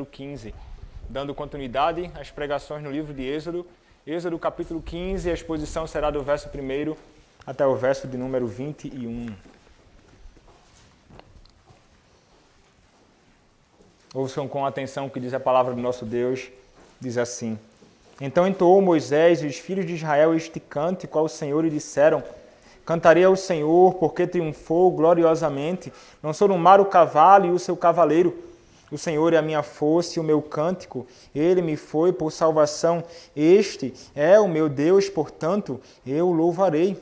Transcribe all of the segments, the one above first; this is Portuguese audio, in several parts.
15, dando continuidade às pregações no livro de Êxodo. Êxodo capítulo 15, a exposição será do verso 1 até o verso de número 21. Ouçam com atenção o que diz a palavra do nosso Deus, diz assim: Então entoou Moisés e os filhos de Israel este cântico ao Senhor e disseram: Cantarei ao Senhor, porque triunfou gloriosamente, lançou no mar o cavalo e o seu cavaleiro. O Senhor é a minha força e o meu cântico, Ele me foi por salvação. Este é o meu Deus, portanto, eu o louvarei.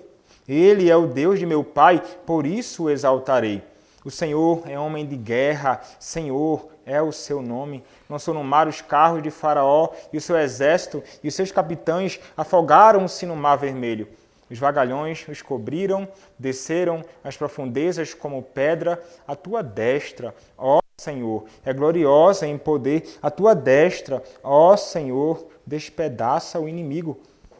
Ele é o Deus de meu Pai, por isso o exaltarei. O Senhor é homem de guerra, Senhor é o seu nome. Lançou no mar os carros de Faraó e o seu exército, e os seus capitães afogaram-se no mar vermelho. Os vagalhões os cobriram, desceram as profundezas como pedra. A tua destra, ó Senhor, é gloriosa em poder. A tua destra, ó Senhor, despedaça o inimigo.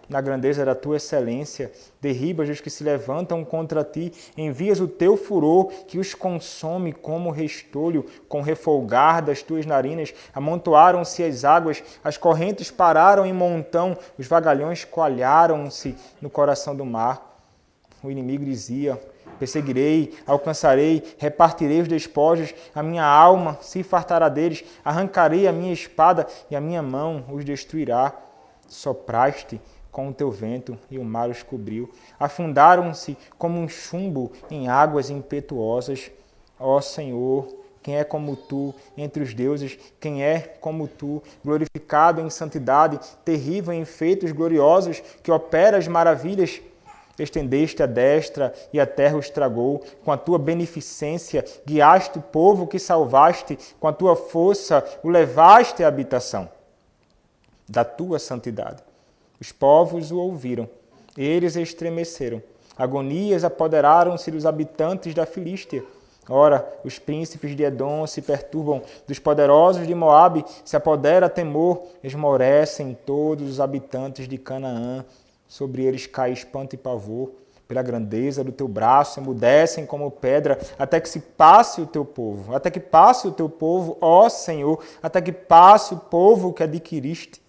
Na grandeza da tua excelência, derribas os que se levantam contra ti, envias o teu furor que os consome como restolho, com refolgar das tuas narinas, amontoaram-se as águas, as correntes pararam em montão, os vagalhões coalharam-se no coração do mar. O inimigo dizia: perseguirei, alcançarei, repartirei os despojos, a minha alma se fartará deles, arrancarei a minha espada e a minha mão os destruirá. Sopraste com o teu vento e o mar os cobriu. Afundaram-se como um chumbo em águas impetuosas. Ó Senhor, quem é como tu entre os deuses? Quem é como tu, glorificado em santidade, terrível em feitos gloriosos, que operas maravilhas? Estendeste a destra e a terra os tragou. Com a tua beneficência guiaste o povo que salvaste. Com a tua força o levaste à habitação da tua santidade. Os povos o ouviram, eles estremeceram. Agonias apoderaram-se dos habitantes da Filístia. Ora, os príncipes de Edom se perturbam, dos poderosos de Moabe se apodera temor, esmorecem todos os habitantes de Canaã. Sobre eles cai espanto e pavor. Pela grandeza do teu braço, emudecem como pedra, até que se passe o teu povo. Até que passe o teu povo, ó Senhor, até que passe o povo que adquiriste.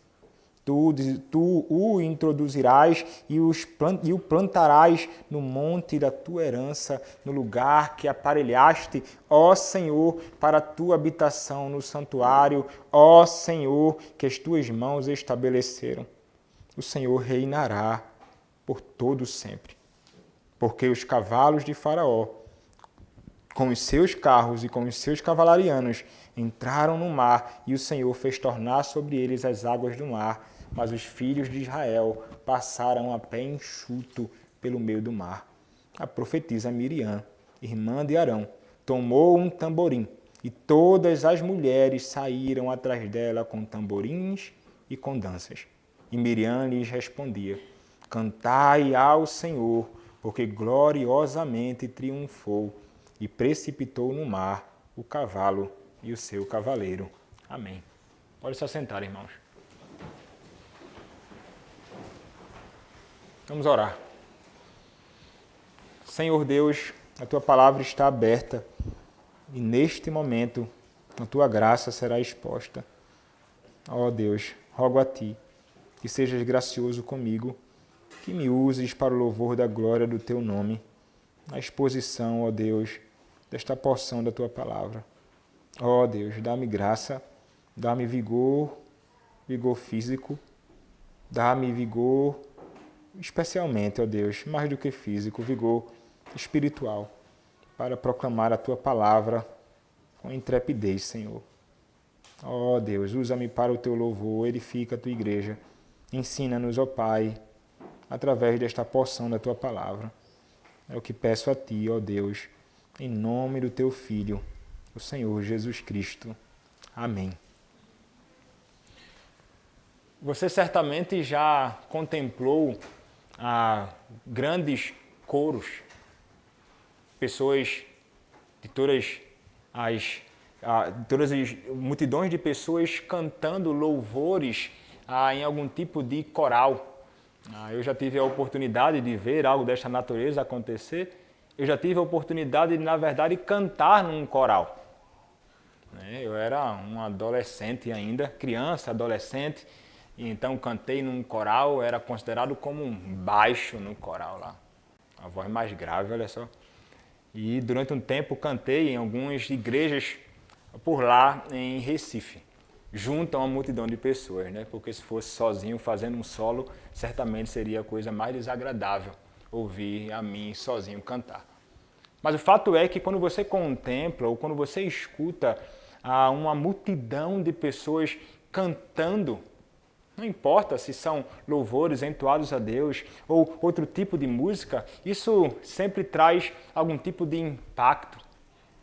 Tu o introduzirás e o plantarás no monte da tua herança, no lugar que aparelhaste, ó Senhor, para a tua habitação, no santuário, ó Senhor, que as tuas mãos estabeleceram. O Senhor reinará por todo sempre, porque os cavalos de Faraó, com os seus carros e com os seus cavalarianos, entraram no mar, e o Senhor fez tornar sobre eles as águas do mar. Mas os filhos de Israel passaram a pé enxuto pelo meio do mar. A profetisa Miriam, irmã de Arão, tomou um tamborim, e todas as mulheres saíram atrás dela com tamborins e com danças. E Miriam lhes respondia: Cantai ao Senhor, porque gloriosamente triunfou e precipitou no mar o cavalo e o seu cavaleiro. Amém. Pode se assentar, irmãos. Vamos orar. Senhor Deus, a Tua palavra está aberta e neste momento a Tua graça será exposta. Ó Deus, rogo a Ti que sejas gracioso comigo, que me uses para o louvor da glória do Teu nome, na exposição, ó Deus, desta porção da Tua palavra. Ó Deus, dá-me graça, dá-me vigor físico, dá-me vigor especialmente, ó Deus, mais do que físico, vigor espiritual, para proclamar a Tua palavra com intrepidez, Senhor. Ó Deus, usa-me para o Teu louvor, edifica a Tua igreja, ensina-nos, ó Pai, através desta porção da Tua palavra. É o que peço a Ti, ó Deus, em nome do Teu Filho, o Senhor Jesus Cristo. Amém. Você certamente já contemplou grandes coros, pessoas de todas as multidões de pessoas cantando louvores em algum tipo de coral. Eu já tive a oportunidade de ver algo desta natureza acontecer. Eu já tive a oportunidade de, na verdade, cantar num coral. Eu era um adolescente ainda, criança, adolescente, e então cantei num coral, era considerado como um baixo no coral lá. A voz mais grave, olha só. E durante um tempo cantei em algumas igrejas por lá em Recife, junto a uma multidão de pessoas, né? Porque se fosse sozinho fazendo um solo, certamente seria a coisa mais desagradável ouvir a mim sozinho cantar. Mas o fato é que quando você contempla ou quando você escuta uma multidão de pessoas cantando, não importa se são louvores entoados a Deus ou outro tipo de música, isso sempre traz algum tipo de impacto.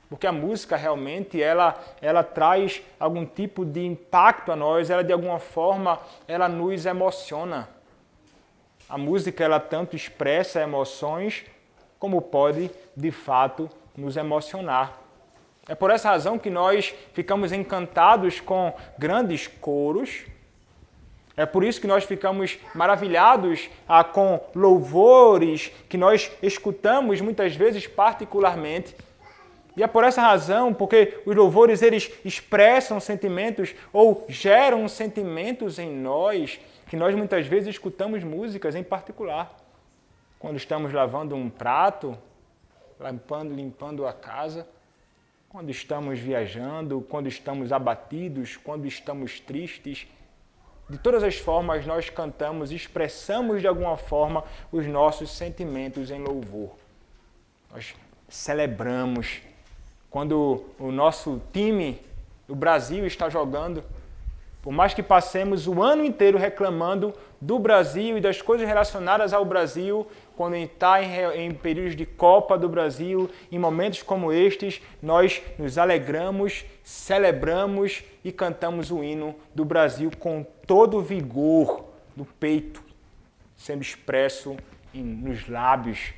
Porque a música realmente ela traz algum tipo de impacto a nós, ela de alguma forma ela nos emociona. A música ela tanto expressa emoções como pode de fato nos emocionar. É por essa razão que nós ficamos encantados com grandes coros. É por isso que nós ficamos maravilhados com louvores que nós escutamos muitas vezes particularmente. E é por essa razão, porque os louvores eles expressam sentimentos ou geram sentimentos em nós, que nós muitas vezes escutamos músicas em particular. Quando estamos lavando um prato, limpando a casa, quando estamos viajando, quando estamos abatidos, quando estamos tristes. De todas as formas, nós cantamos, expressamos de alguma forma os nossos sentimentos em louvor. Nós celebramos. Quando o nosso time, o Brasil, está jogando, por mais que passemos o ano inteiro reclamando do Brasil e das coisas relacionadas ao Brasil, quando está em períodos de Copa do Brasil, em momentos como estes, nós nos alegramos, celebramos e cantamos o hino do Brasil com todo o vigor do peito, sendo expresso nos lábios,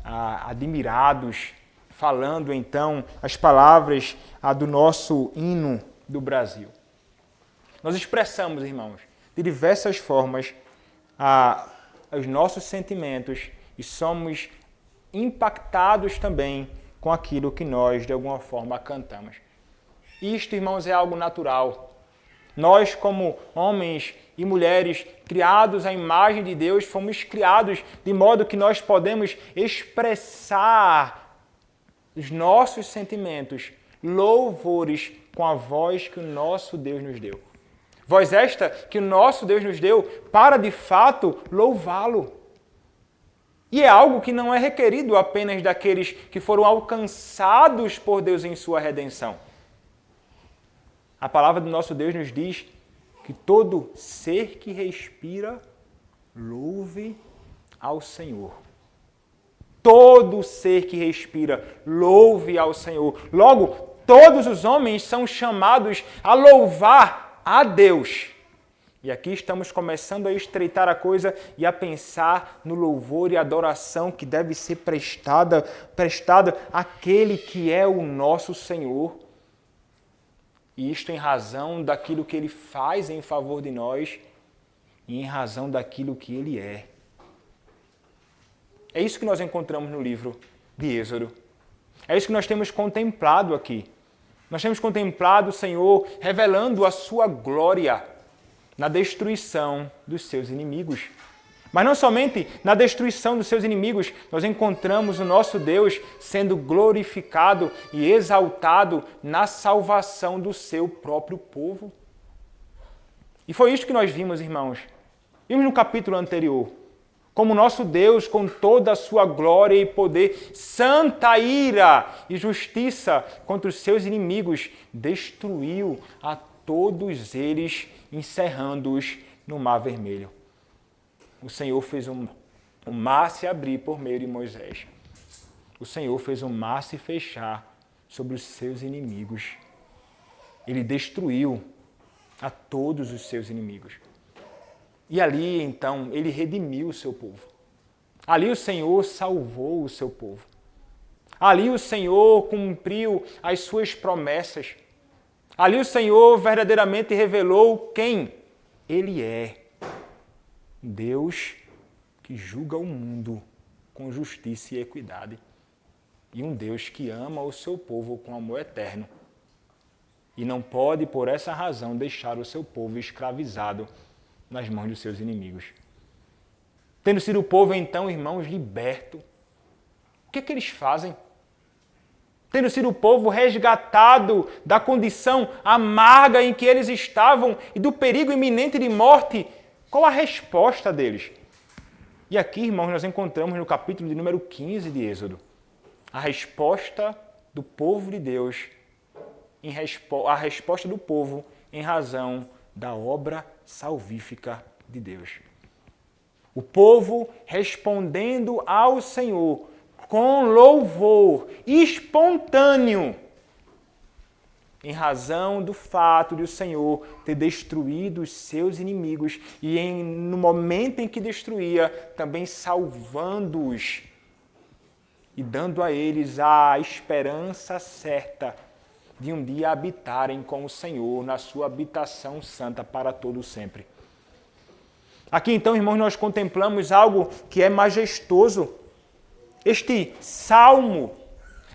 admirados, falando então as palavras do nosso hino do Brasil. Nós expressamos, irmãos, de diversas formas os nossos sentimentos e somos impactados também com aquilo que nós, de alguma forma, cantamos. Isto, irmãos, é algo natural. Nós, como homens e mulheres criados à imagem de Deus, fomos criados de modo que nós podemos expressar os nossos sentimentos, louvores com a voz que o nosso Deus nos deu. Voz esta que o nosso Deus nos deu para, de fato, louvá-lo. E é algo que não é requerido apenas daqueles que foram alcançados por Deus em sua redenção. A palavra do nosso Deus nos diz que todo ser que respira, louve ao Senhor. Todo ser que respira, louve ao Senhor. Logo, todos os homens são chamados a louvar a Deus. E aqui estamos começando a estreitar a coisa e a pensar no louvor e adoração que deve ser prestada àquele que é o nosso Senhor. E isto em razão daquilo que Ele faz em favor de nós e em razão daquilo que Ele é. É isso que nós encontramos no livro de Êxodo. É isso que nós temos contemplado aqui. Nós temos contemplado o Senhor revelando a sua glória na destruição dos seus inimigos. Mas não somente na destruição dos seus inimigos, nós encontramos o nosso Deus sendo glorificado e exaltado na salvação do seu próprio povo. E foi isso que nós vimos, irmãos. Vimos no capítulo anterior. Como nosso Deus, com toda a sua glória e poder, santa ira e justiça contra os seus inimigos, destruiu a todos eles, encerrando-os no Mar Vermelho. O Senhor fez o mar se abrir por meio de Moisés. O Senhor fez o mar se fechar sobre os seus inimigos. Ele destruiu a todos os seus inimigos. E ali, então, ele redimiu o seu povo. Ali o Senhor salvou o seu povo. Ali o Senhor cumpriu as suas promessas. Ali o Senhor verdadeiramente revelou quem Ele é. Deus que julga o mundo com justiça e equidade. E um Deus que ama o seu povo com amor eterno. e não pode, por essa razão, deixar o seu povo escravizado nas mãos dos seus inimigos. Tendo sido o povo, então, irmãos, liberto, o que eles fazem? Tendo sido o povo resgatado da condição amarga em que eles estavam e do perigo iminente de morte, qual a resposta deles? E aqui, irmãos, nós encontramos no capítulo de número 15 de Êxodo a resposta do povo de Deus, a resposta do povo em razão da obra salvífica de Deus. O povo respondendo ao Senhor com louvor espontâneo, em razão do fato de o Senhor ter destruído os seus inimigos e no momento em que destruía, também salvando-os e dando a eles a esperança certa de um dia habitarem com o Senhor na sua habitação santa para todo sempre. Aqui então, irmãos, nós contemplamos algo que é majestoso. Este salmo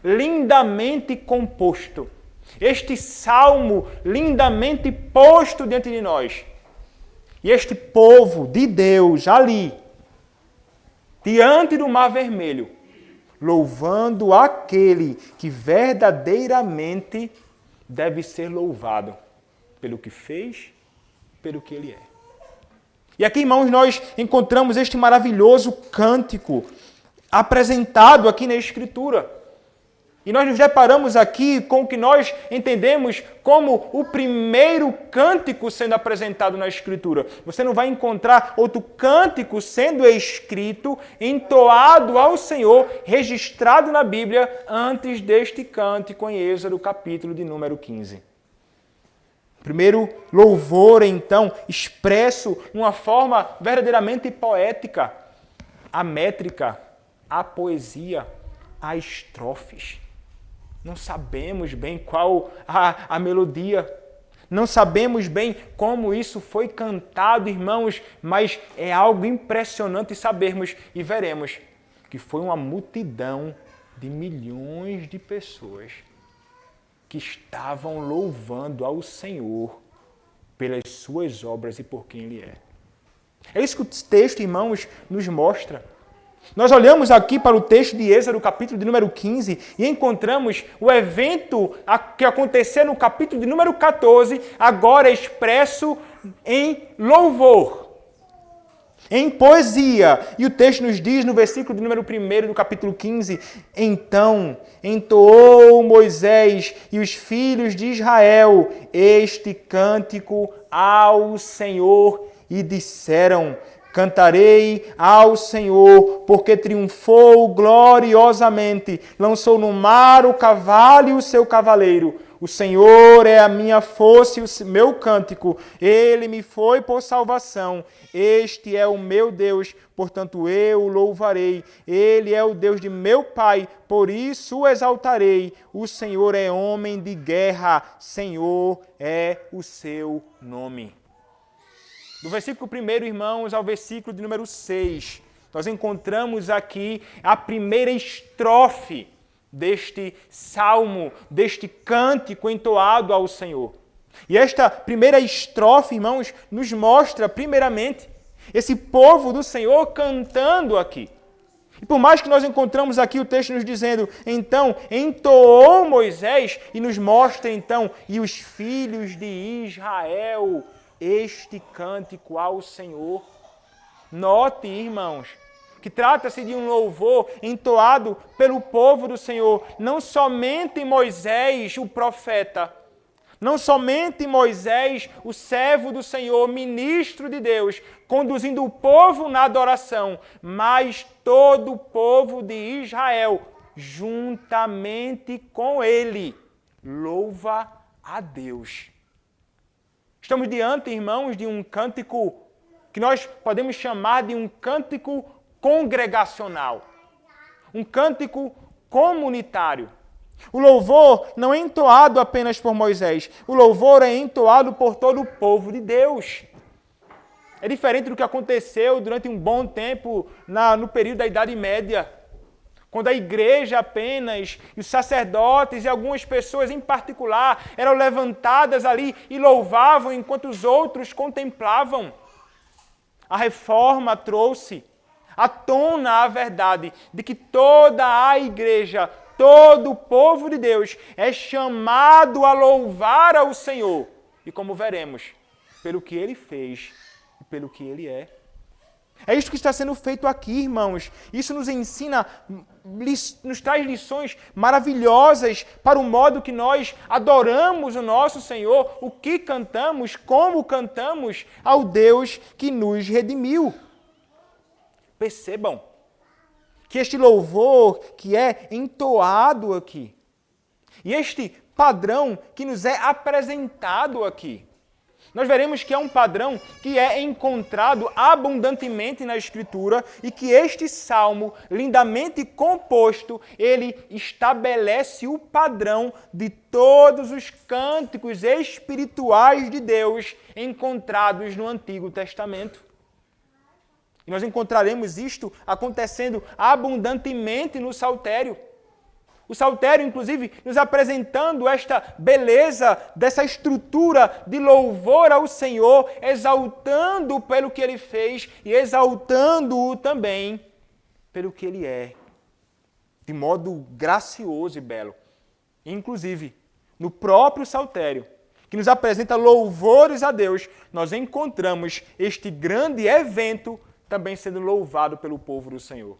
lindamente composto, este salmo lindamente posto diante de nós. E este povo de Deus ali, diante do Mar Vermelho, louvando aquele que verdadeiramente deve ser louvado pelo que fez, pelo que ele é. E aqui, irmãos, nós encontramos este maravilhoso cântico apresentado aqui na Escritura. E nós nos deparamos aqui com o que nós entendemos como o primeiro cântico sendo apresentado na Escritura. Você não vai encontrar outro cântico sendo escrito, entoado ao Senhor, registrado na Bíblia, antes deste cântico em Êxodo, capítulo de número 15. Primeiro louvor, então, expresso de uma forma verdadeiramente poética, a métrica, a poesia, a estrofes. Não sabemos bem qual a melodia, não sabemos bem como isso foi cantado, irmãos, mas é algo impressionante sabermos e veremos que foi uma multidão de milhões de pessoas que estavam louvando ao Senhor pelas suas obras e por quem Ele é. É isso que o texto, irmãos, nos mostra. Nós olhamos aqui para o texto de Êxodo, capítulo de número 15, e encontramos o evento que aconteceu no capítulo de número 14, agora expresso em louvor, em poesia. E o texto nos diz, no versículo de número 1 do capítulo 15, então entoou Moisés e os filhos de Israel este cântico ao Senhor e disseram: cantarei ao Senhor, porque triunfou gloriosamente, lançou no mar o cavalo e o seu cavaleiro. O Senhor é a minha força e o meu cântico, Ele me foi por salvação. Este é o meu Deus, portanto eu o louvarei. Ele é o Deus de meu Pai, por isso o exaltarei. O Senhor é homem de guerra, Senhor é o seu nome. Do versículo 1, irmãos, ao versículo de número 6, nós encontramos aqui a primeira estrofe deste salmo, deste cântico entoado ao Senhor. E esta primeira estrofe, irmãos, nos mostra, primeiramente, esse povo do Senhor cantando aqui. E por mais que nós encontramos aqui o texto nos dizendo, então, entoou Moisés, e nos mostra, então, e os filhos de Israel este cântico ao Senhor. Note, irmãos, que trata-se de um louvor entoado pelo povo do Senhor, não somente Moisés, o profeta, não somente Moisés, o servo do Senhor, ministro de Deus, conduzindo o povo na adoração, mas todo o povo de Israel, juntamente com ele, louva a Deus. Estamos diante, irmãos, de um cântico que nós podemos chamar de um cântico congregacional, um cântico comunitário. O louvor não é entoado apenas por Moisés, o louvor é entoado por todo o povo de Deus. É diferente do que aconteceu durante um bom tempo no período da Idade Média, Quando a igreja apenas, e os sacerdotes e algumas pessoas em particular eram levantadas ali e louvavam enquanto os outros contemplavam. A reforma trouxe à tona a verdade de que toda a igreja, todo o povo de Deus é chamado a louvar ao Senhor. E como veremos, pelo que Ele fez e pelo que Ele é. É isto que está sendo feito aqui, irmãos. Isso nos ensina, nos traz lições maravilhosas para o modo que nós adoramos o nosso Senhor, o que cantamos, como cantamos ao Deus que nos redimiu. Percebam que este louvor que é entoado aqui, e este padrão que nos é apresentado aqui, nós veremos que é um padrão que é encontrado abundantemente na Escritura e que este salmo, lindamente composto, ele estabelece o padrão de todos os cânticos espirituais de Deus encontrados no Antigo Testamento. E nós encontraremos isto acontecendo abundantemente no Saltério. O Saltério, inclusive, nos apresentando esta beleza dessa estrutura de louvor ao Senhor, exaltando-o pelo que Ele fez e exaltando-o também pelo que Ele é, de modo gracioso e belo. Inclusive, no próprio Saltério, que nos apresenta louvores a Deus, nós encontramos este grande evento também sendo louvado pelo povo do Senhor.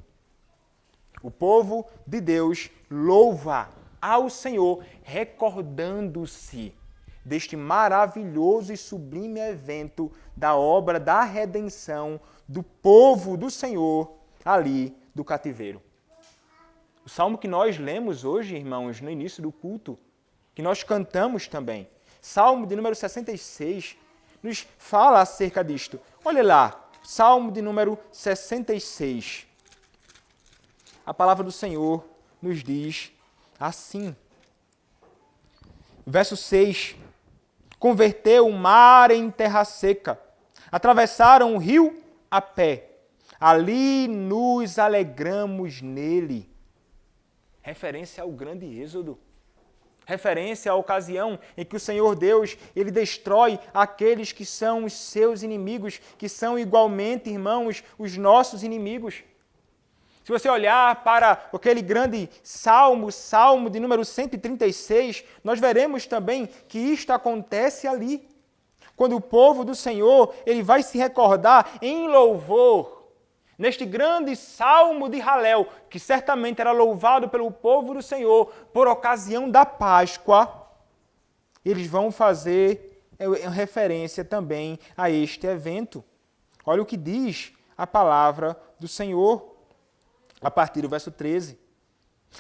O povo de Deus louva ao Senhor, recordando-se deste maravilhoso e sublime evento da obra da redenção do povo do Senhor ali do cativeiro. O salmo que nós lemos hoje, irmãos, no início do culto, que nós cantamos também, salmo de número 66, nos fala acerca disto. Olha lá, salmo de número 66. A palavra do Senhor nos diz assim. Verso 6. Converteu o mar em terra seca. Atravessaram o rio a pé. Ali nos alegramos nele. Referência ao grande êxodo. Referência à ocasião em que o Senhor Deus, Ele destrói aqueles que são os seus inimigos, que são igualmente, irmãos, os nossos inimigos. Se você olhar para aquele grande salmo de número 136, nós veremos também que isto acontece ali. Quando o povo do Senhor, ele vai se recordar em louvor, neste grande salmo de Halel, que certamente era louvado pelo povo do Senhor por ocasião da Páscoa, eles vão fazer referência também a este evento. Olha o que diz a palavra do Senhor. A partir do verso 13.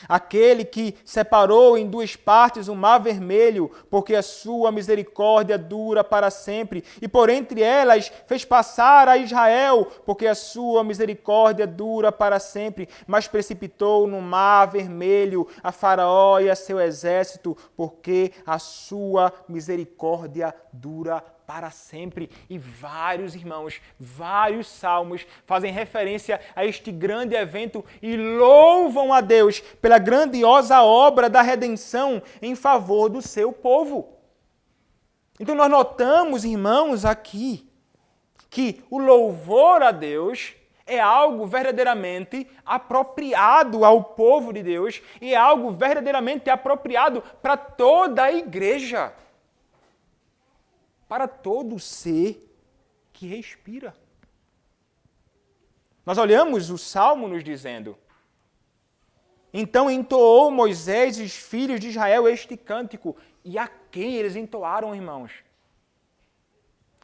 Aquele que separou em duas partes o mar vermelho, porque a sua misericórdia dura para sempre, e por entre elas fez passar a Israel, porque a sua misericórdia dura para sempre, mas precipitou no mar vermelho a Faraó e a seu exército, porque a sua misericórdia dura para sempre. E vários irmãos, vários salmos fazem referência a este grande evento e louvam a Deus pela grandiosa obra da redenção em favor do seu povo. Então nós notamos, irmãos, aqui que o louvor a Deus é algo verdadeiramente apropriado ao povo de Deus e é algo verdadeiramente apropriado para toda a igreja. Para todo ser que respira. Nós olhamos o Salmo nos dizendo: então entoou Moisés e os filhos de Israel este cântico. E a quem eles entoaram, irmãos?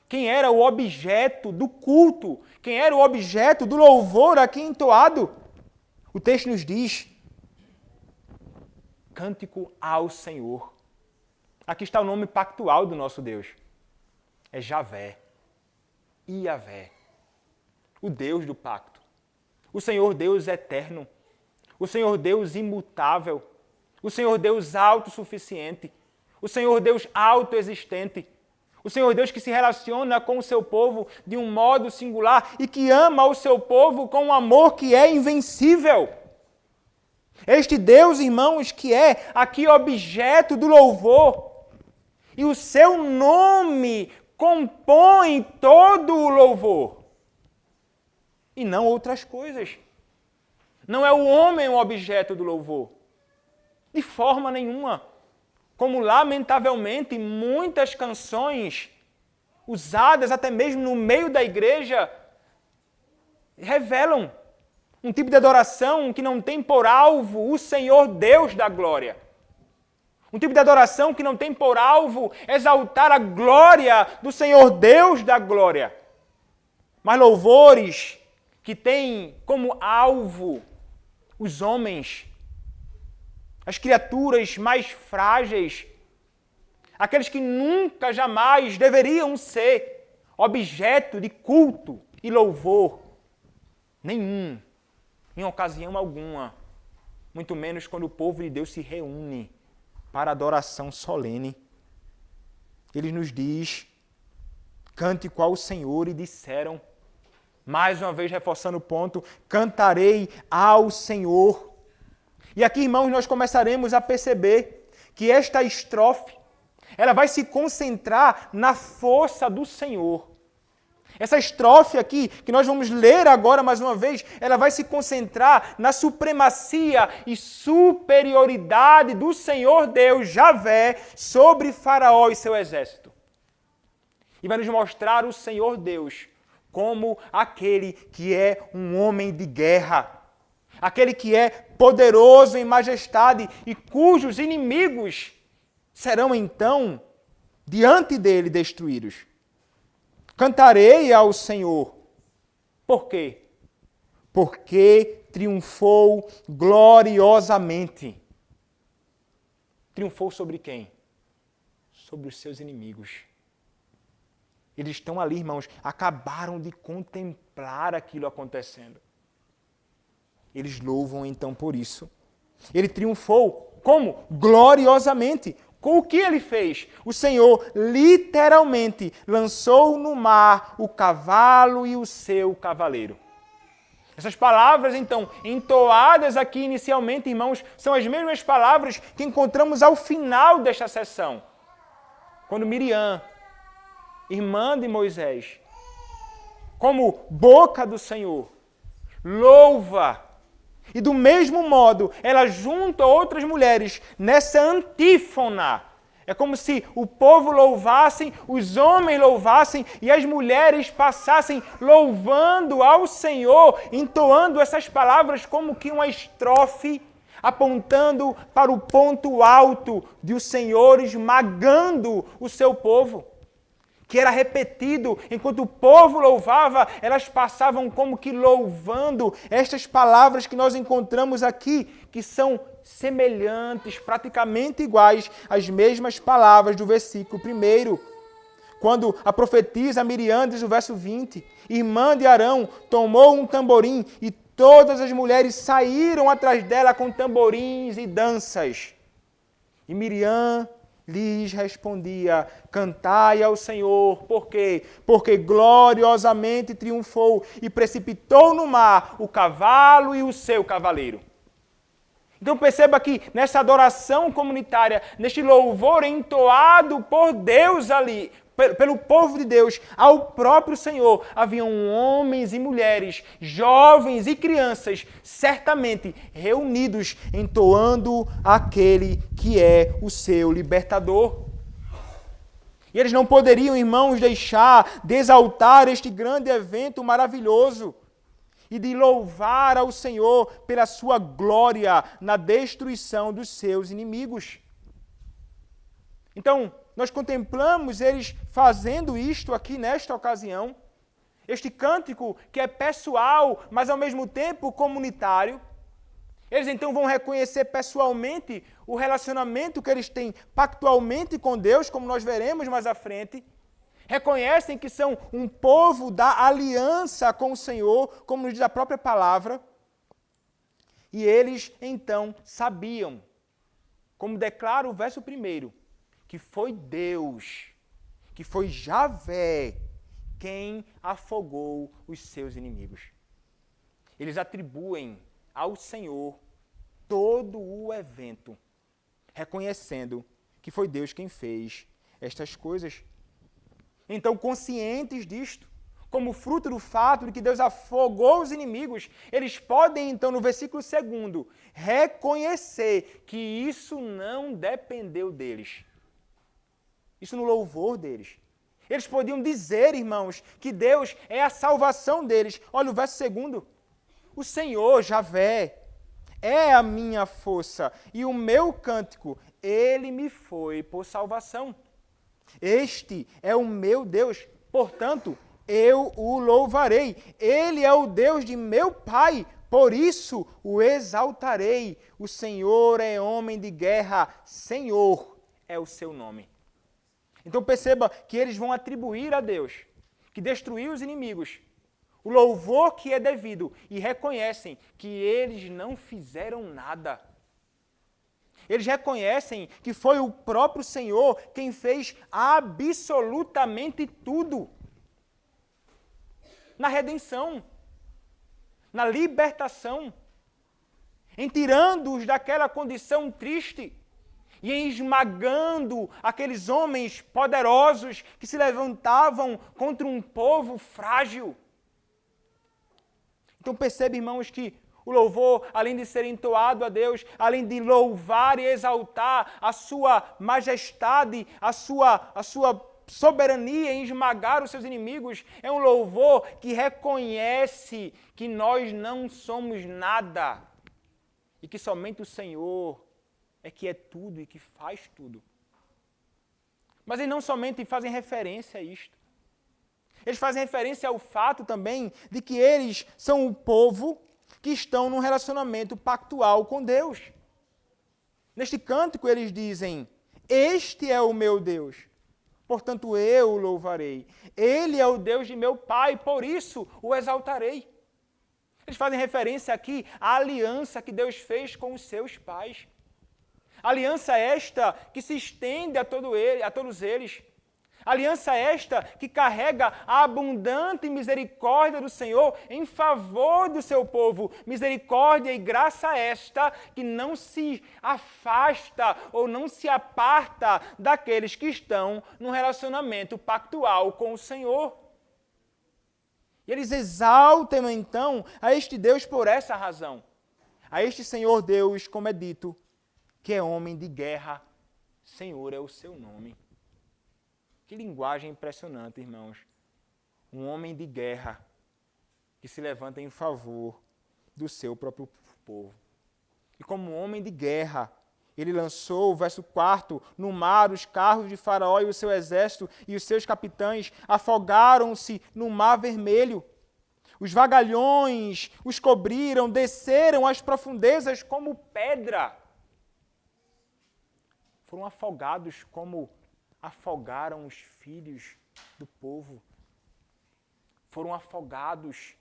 Quem era o objeto do culto? Quem era o objeto do louvor aqui entoado? O texto nos diz: cântico ao Senhor. Aqui está o nome pactual do nosso Deus. É Javé, Iavé, o Deus do pacto, o Senhor Deus eterno, o Senhor Deus imutável, o Senhor Deus autossuficiente, o Senhor Deus autoexistente, o Senhor Deus que se relaciona com o seu povo de um modo singular e que ama o seu povo com um amor que é invencível. Este Deus, irmãos, que é aqui objeto do louvor. E o seu nome compõe todo o louvor. E não outras coisas. Não é o homem o objeto do louvor. De forma nenhuma. Como, lamentavelmente, muitas canções usadas até mesmo no meio da igreja revelam um tipo de adoração que não tem por alvo o Senhor Deus da glória. Um tipo de adoração que não tem por alvo exaltar a glória do Senhor Deus da glória. Mas louvores que têm como alvo os homens, as criaturas mais frágeis, aqueles que nunca, jamais deveriam ser objeto de culto e louvor nenhum, em ocasião alguma, muito menos quando o povo de Deus se reúne para adoração solene. Ele nos diz, cante qual o Senhor, e disseram, mais uma vez reforçando o ponto, cantarei ao Senhor. E aqui, irmãos, nós começaremos a perceber que esta estrofe, ela vai se concentrar na força do Senhor. Essa estrofe aqui, que nós vamos ler agora mais uma vez, ela vai se concentrar na supremacia e superioridade do Senhor Deus, Javé, sobre Faraó e seu exército. E vai nos mostrar o Senhor Deus como aquele que é um homem de guerra, aquele que é poderoso em majestade e cujos inimigos serão então diante dele destruídos. Cantarei ao Senhor. Por quê? Porque triunfou gloriosamente. Triunfou sobre quem? Sobre os seus inimigos. Eles estão ali, irmãos, acabaram de contemplar aquilo acontecendo. Eles louvam então por isso. Ele triunfou. Como? Gloriosamente. Com o que ele fez? O Senhor literalmente lançou no mar o cavalo e o seu cavaleiro. Essas palavras, então, entoadas aqui inicialmente, irmãos, são as mesmas palavras que encontramos ao final desta sessão. Quando Miriam, irmã de Moisés, como boca do Senhor, louva. E do mesmo modo, ela junta outras mulheres nessa antífona. É como se o povo louvasse, os homens louvassem e as mulheres passassem louvando ao Senhor, entoando essas palavras como que uma estrofe, apontando para o ponto alto de o Senhor esmagando o seu povo. Que era repetido, enquanto o povo louvava, elas passavam como que louvando estas palavras que nós encontramos aqui, que são semelhantes, praticamente iguais às mesmas palavras do versículo 1. Quando a profetisa Miriam, diz o verso 20, irmã de Arão, tomou um tamborim e todas as mulheres saíram atrás dela com tamborins e danças. E Miriam lhes respondia, cantai ao Senhor. Por quê? Porque gloriosamente triunfou e precipitou no mar o cavalo e o seu cavaleiro. Então perceba que nessa adoração comunitária, neste louvor entoado por Deus ali, pelo povo de Deus, ao próprio Senhor, haviam homens e mulheres, jovens e crianças, certamente reunidos, entoando aquele que é o seu libertador. E eles não poderiam, irmãos, deixar de exaltar este grande evento maravilhoso e de louvar ao Senhor pela sua glória na destruição dos seus inimigos. Então, nós contemplamos eles fazendo isto aqui nesta ocasião, este cântico que é pessoal, mas ao mesmo tempo comunitário. Eles então vão reconhecer pessoalmente o relacionamento que eles têm pactualmente com Deus, como nós veremos mais à frente. Reconhecem que são um povo da aliança com o Senhor, como nos diz a própria palavra. E eles então sabiam, como declara o verso 1, que foi Deus, que foi Javé, quem afogou os seus inimigos. Eles atribuem ao Senhor todo o evento, reconhecendo que foi Deus quem fez estas coisas. Então, conscientes disto, como fruto do fato de que Deus afogou os inimigos, eles podem, então, no versículo 2, reconhecer que isso não dependeu deles. Isso no louvor deles. Eles podiam dizer, irmãos, que Deus é a salvação deles. Olha o verso 2. O Senhor, Javé, é a minha força e o meu cântico, ele me foi por salvação. Este é o meu Deus, portanto, eu o louvarei. Ele é o Deus de meu pai, por isso o exaltarei. O Senhor é homem de guerra, Senhor é o seu nome. Então perceba que eles vão atribuir a Deus, que destruiu os inimigos, o louvor que é devido, e reconhecem que eles não fizeram nada. Eles reconhecem que foi o próprio Senhor quem fez absolutamente tudo. Na redenção, na libertação, em tirando-os daquela condição triste e em esmagando aqueles homens poderosos que se levantavam contra um povo frágil. Então percebe, irmãos, que o louvor, além de ser entoado a Deus, além de louvar e exaltar a sua majestade, a sua soberania em esmagar os seus inimigos, é um louvor que reconhece que nós não somos nada e que somente o Senhor é que é tudo e que faz tudo. Mas eles não somente fazem referência a isto. Eles fazem referência ao fato também de que eles são o povo que estão num relacionamento pactual com Deus. Neste cântico eles dizem, este é o meu Deus, portanto eu o louvarei. Ele é o Deus de meu pai, por isso o exaltarei. Eles fazem referência aqui à aliança que Deus fez com os seus pais. Aliança esta que se estende a todos eles. Aliança esta que carrega a abundante misericórdia do Senhor em favor do seu povo. Misericórdia e graça esta que não se afasta ou não se aparta daqueles que estão num relacionamento pactual com o Senhor. E eles exaltam então a este Deus por essa razão. A este Senhor Deus, como é dito, que é homem de guerra, Senhor é o seu nome. Que linguagem impressionante, irmãos. Um homem de guerra que se levanta em favor do seu próprio povo. E como homem de guerra, ele lançou, o verso 4, no mar os carros de Faraó e o seu exército e os seus capitães afogaram-se no mar vermelho. Os vagalhões os cobriram, desceram às profundezas como pedra. Foram afogados como afogaram os filhos do povo. Foram afogados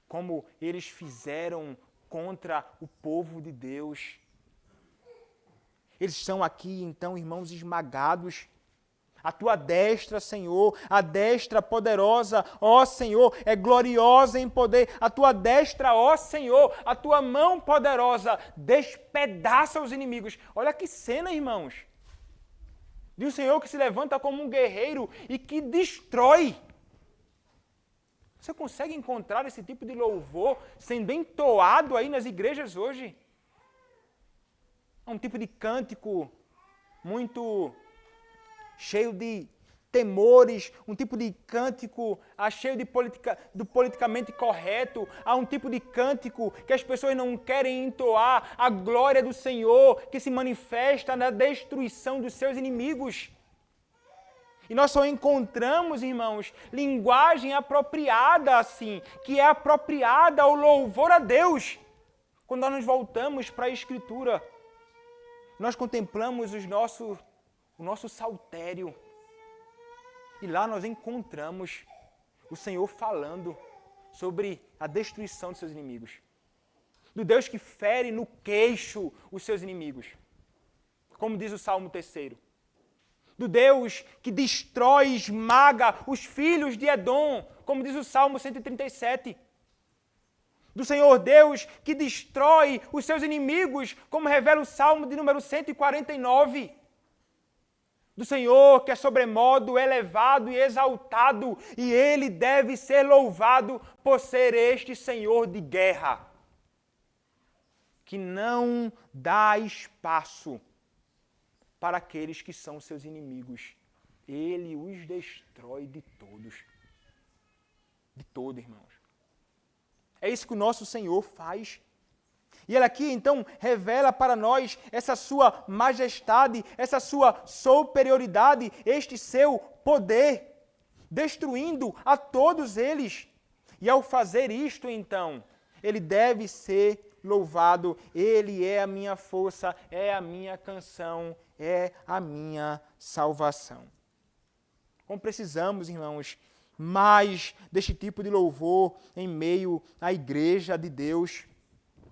como eles fizeram contra o povo de Deus. Eles são aqui, então, irmãos, esmagados. A tua destra, Senhor, a destra poderosa, ó Senhor, é gloriosa em poder. A tua destra, ó Senhor, a tua mão poderosa despedaça os inimigos. Olha que cena, irmãos. De um Senhor que se levanta como um guerreiro e que destrói. Você consegue encontrar esse tipo de louvor sendo entoado aí nas igrejas hoje? É um tipo de cântico muito cheio de temores, um tipo de cântico cheio do politicamente correto, há um tipo de cântico que as pessoas não querem entoar a glória do Senhor que se manifesta na destruição dos seus inimigos. E nós só encontramos, irmãos, linguagem apropriada assim, que é apropriada ao louvor a Deus. Quando nós nos voltamos para a Escritura, nós contemplamos o nosso saltério. E lá nós encontramos o Senhor falando sobre a destruição de seus inimigos. Do Deus que fere no queixo os seus inimigos. Como diz o Salmo 3. Do Deus que destrói e esmaga os filhos de Edom. Como diz o Salmo 137. do Senhor Deus que destrói os seus inimigos, como revela o Salmo de número 149. Do Senhor que é sobremodo elevado e exaltado, e Ele deve ser louvado por ser este Senhor de guerra, que não dá espaço para aqueles que são seus inimigos. Ele os destrói de todos. De todos, irmãos. É isso que o nosso Senhor faz. E Ele aqui, então, revela para nós essa sua majestade, essa sua superioridade, este seu poder, destruindo a todos eles. E ao fazer isto, então, Ele deve ser louvado. Ele é a minha força, é a minha canção, é a minha salvação. Como precisamos, irmãos, mais deste tipo de louvor em meio à igreja de Deus.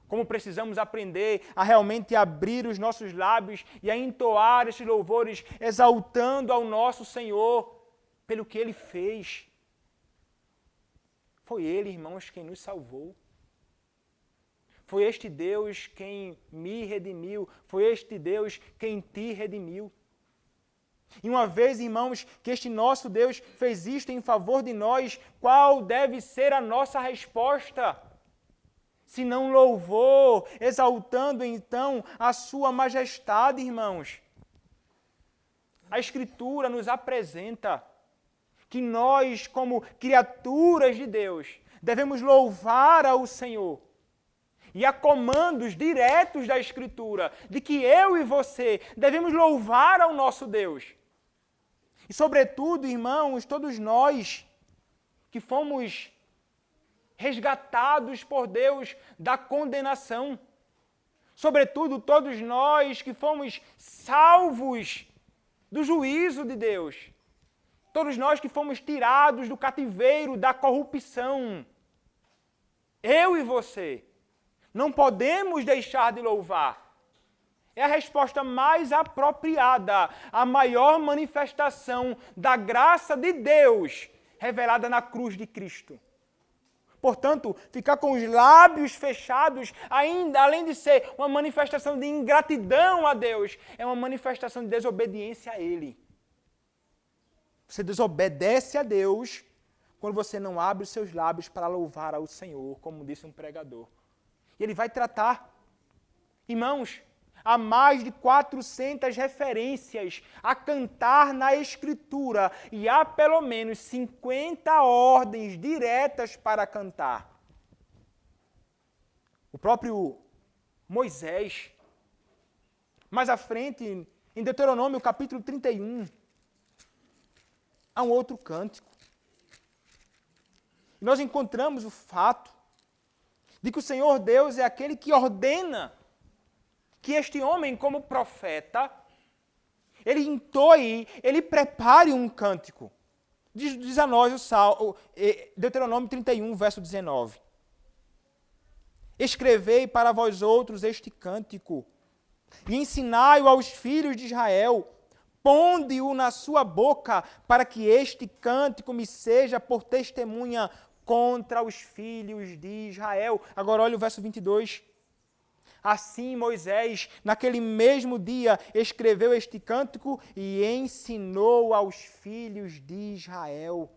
Como precisamos aprender a realmente abrir os nossos lábios e a entoar esses louvores, exaltando ao nosso Senhor pelo que Ele fez. Foi Ele, irmãos, quem nos salvou. Foi este Deus quem me redimiu. Foi este Deus quem te redimiu. E uma vez, irmãos, que este nosso Deus fez isto em favor de nós, qual deve ser a nossa resposta? Se não louvor, exaltando então a sua majestade, irmãos. A Escritura nos apresenta que nós, como criaturas de Deus, devemos louvar ao Senhor. E há comandos diretos da Escritura de que eu e você devemos louvar ao nosso Deus. E sobretudo, irmãos, todos nós que fomos resgatados por Deus da condenação. Sobretudo, todos nós que fomos salvos do juízo de Deus. Todos nós que fomos tirados do cativeiro da corrupção. Eu e você não podemos deixar de louvar. É a resposta mais apropriada, a maior manifestação da graça de Deus revelada na cruz de Cristo. Portanto, ficar com os lábios fechados, ainda além de ser uma manifestação de ingratidão a Deus, é uma manifestação de desobediência a Ele. Você desobedece a Deus quando você não abre os seus lábios para louvar ao Senhor, como disse um pregador. E Ele vai tratar. Irmãos, há mais de 400 referências a cantar na Escritura e há pelo menos 50 ordens diretas para cantar. O próprio Moisés, mais à frente, em Deuteronômio capítulo 31, há um outro cântico. E nós encontramos o fato de que o Senhor Deus é aquele que ordena que este homem, como profeta, ele entoe, ele prepare um cântico. Diz a nós o Deuteronômio 31, verso 19. Escrevei para vós outros este cântico, e ensinai-o aos filhos de Israel, ponde-o na sua boca, para que este cântico me seja por testemunha contra os filhos de Israel. Agora olha o verso 22. Assim Moisés, naquele mesmo dia, escreveu este cântico e ensinou aos filhos de Israel.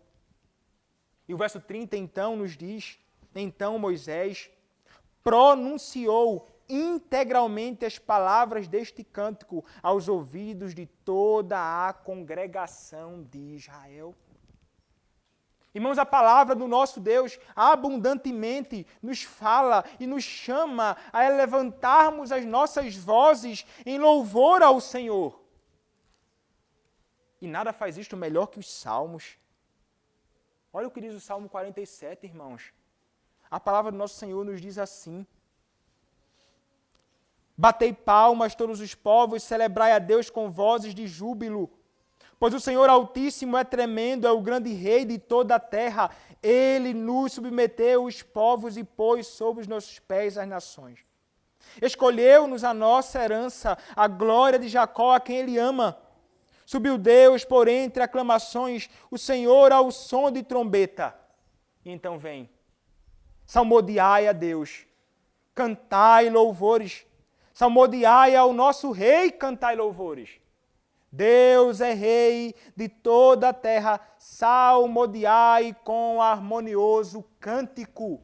E o verso 30 então nos diz, então Moisés pronunciou integralmente as palavras deste cântico aos ouvidos de toda a congregação de Israel. Irmãos, a palavra do nosso Deus abundantemente nos fala e nos chama a levantarmos as nossas vozes em louvor ao Senhor. E nada faz isto melhor que os salmos. Olha o que diz o Salmo 47, irmãos. A palavra do nosso Senhor nos diz assim: batei palmas todos os povos, celebrai a Deus com vozes de júbilo. Pois o Senhor Altíssimo é tremendo, é o grande Rei de toda a terra. Ele nos submeteu os povos e pôs sob os nossos pés as nações. Escolheu-nos a nossa herança, a glória de Jacó, a quem Ele ama. Subiu Deus por entre aclamações, o Senhor ao som de trombeta. E então vem salmodiai a Deus, cantai louvores, salmodiai ao nosso Rei, cantai louvores. Deus é Rei de toda a terra, salmodiai com harmonioso cântico.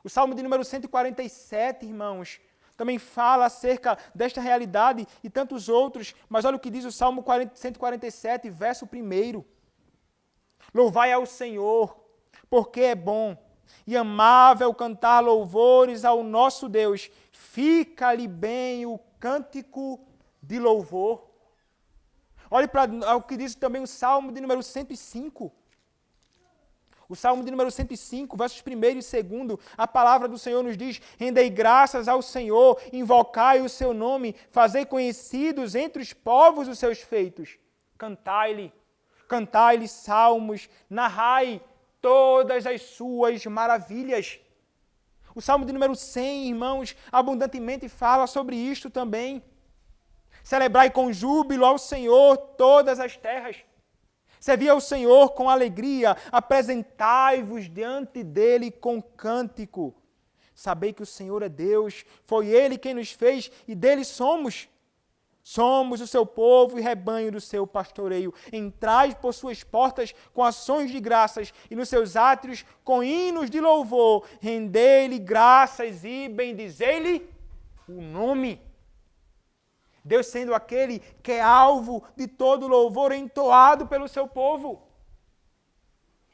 O Salmo de número 147, irmãos, também fala acerca desta realidade e tantos outros, mas olha o que diz o Salmo 147, verso 1. Louvai ao Senhor, porque é bom e amável cantar louvores ao nosso Deus. Fica-lhe bem o cântico de louvor. Olhe para o que diz também o Salmo de número 105. O Salmo de número 105, versos 1 e 2, a palavra do Senhor nos diz: rendei graças ao Senhor, invocai o seu nome, fazei conhecidos entre os povos os seus feitos. Cantai-lhe salmos, narrai todas as suas maravilhas. O Salmo de número 100, irmãos, abundantemente fala sobre isto também. Celebrai com júbilo ao Senhor todas as terras. Servi ao Senhor com alegria, apresentai-vos diante dele com cântico. Sabei que o Senhor é Deus, foi Ele quem nos fez e dele somos. Somos o seu povo e rebanho do seu pastoreio. Entrai por suas portas com ações de graças e nos seus átrios com hinos de louvor. Rendei-lhe graças e bendizei-lhe o nome. Deus sendo aquele que é alvo de todo louvor entoado pelo seu povo.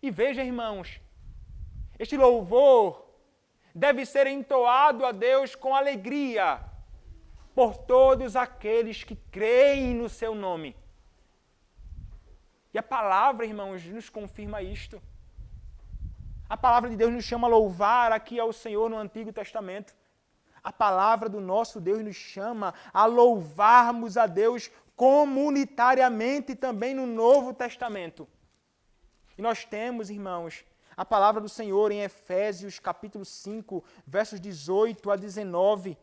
E veja, irmãos, este louvor deve ser entoado a Deus com alegria por todos aqueles que creem no seu nome. E a palavra, irmãos, nos confirma isto. A palavra de Deus nos chama a louvar aqui ao Senhor no Antigo Testamento. A palavra do nosso Deus nos chama a louvarmos a Deus comunitariamente também no Novo Testamento. E nós temos, irmãos, a palavra do Senhor em Efésios capítulo 5, versos 18 a 19.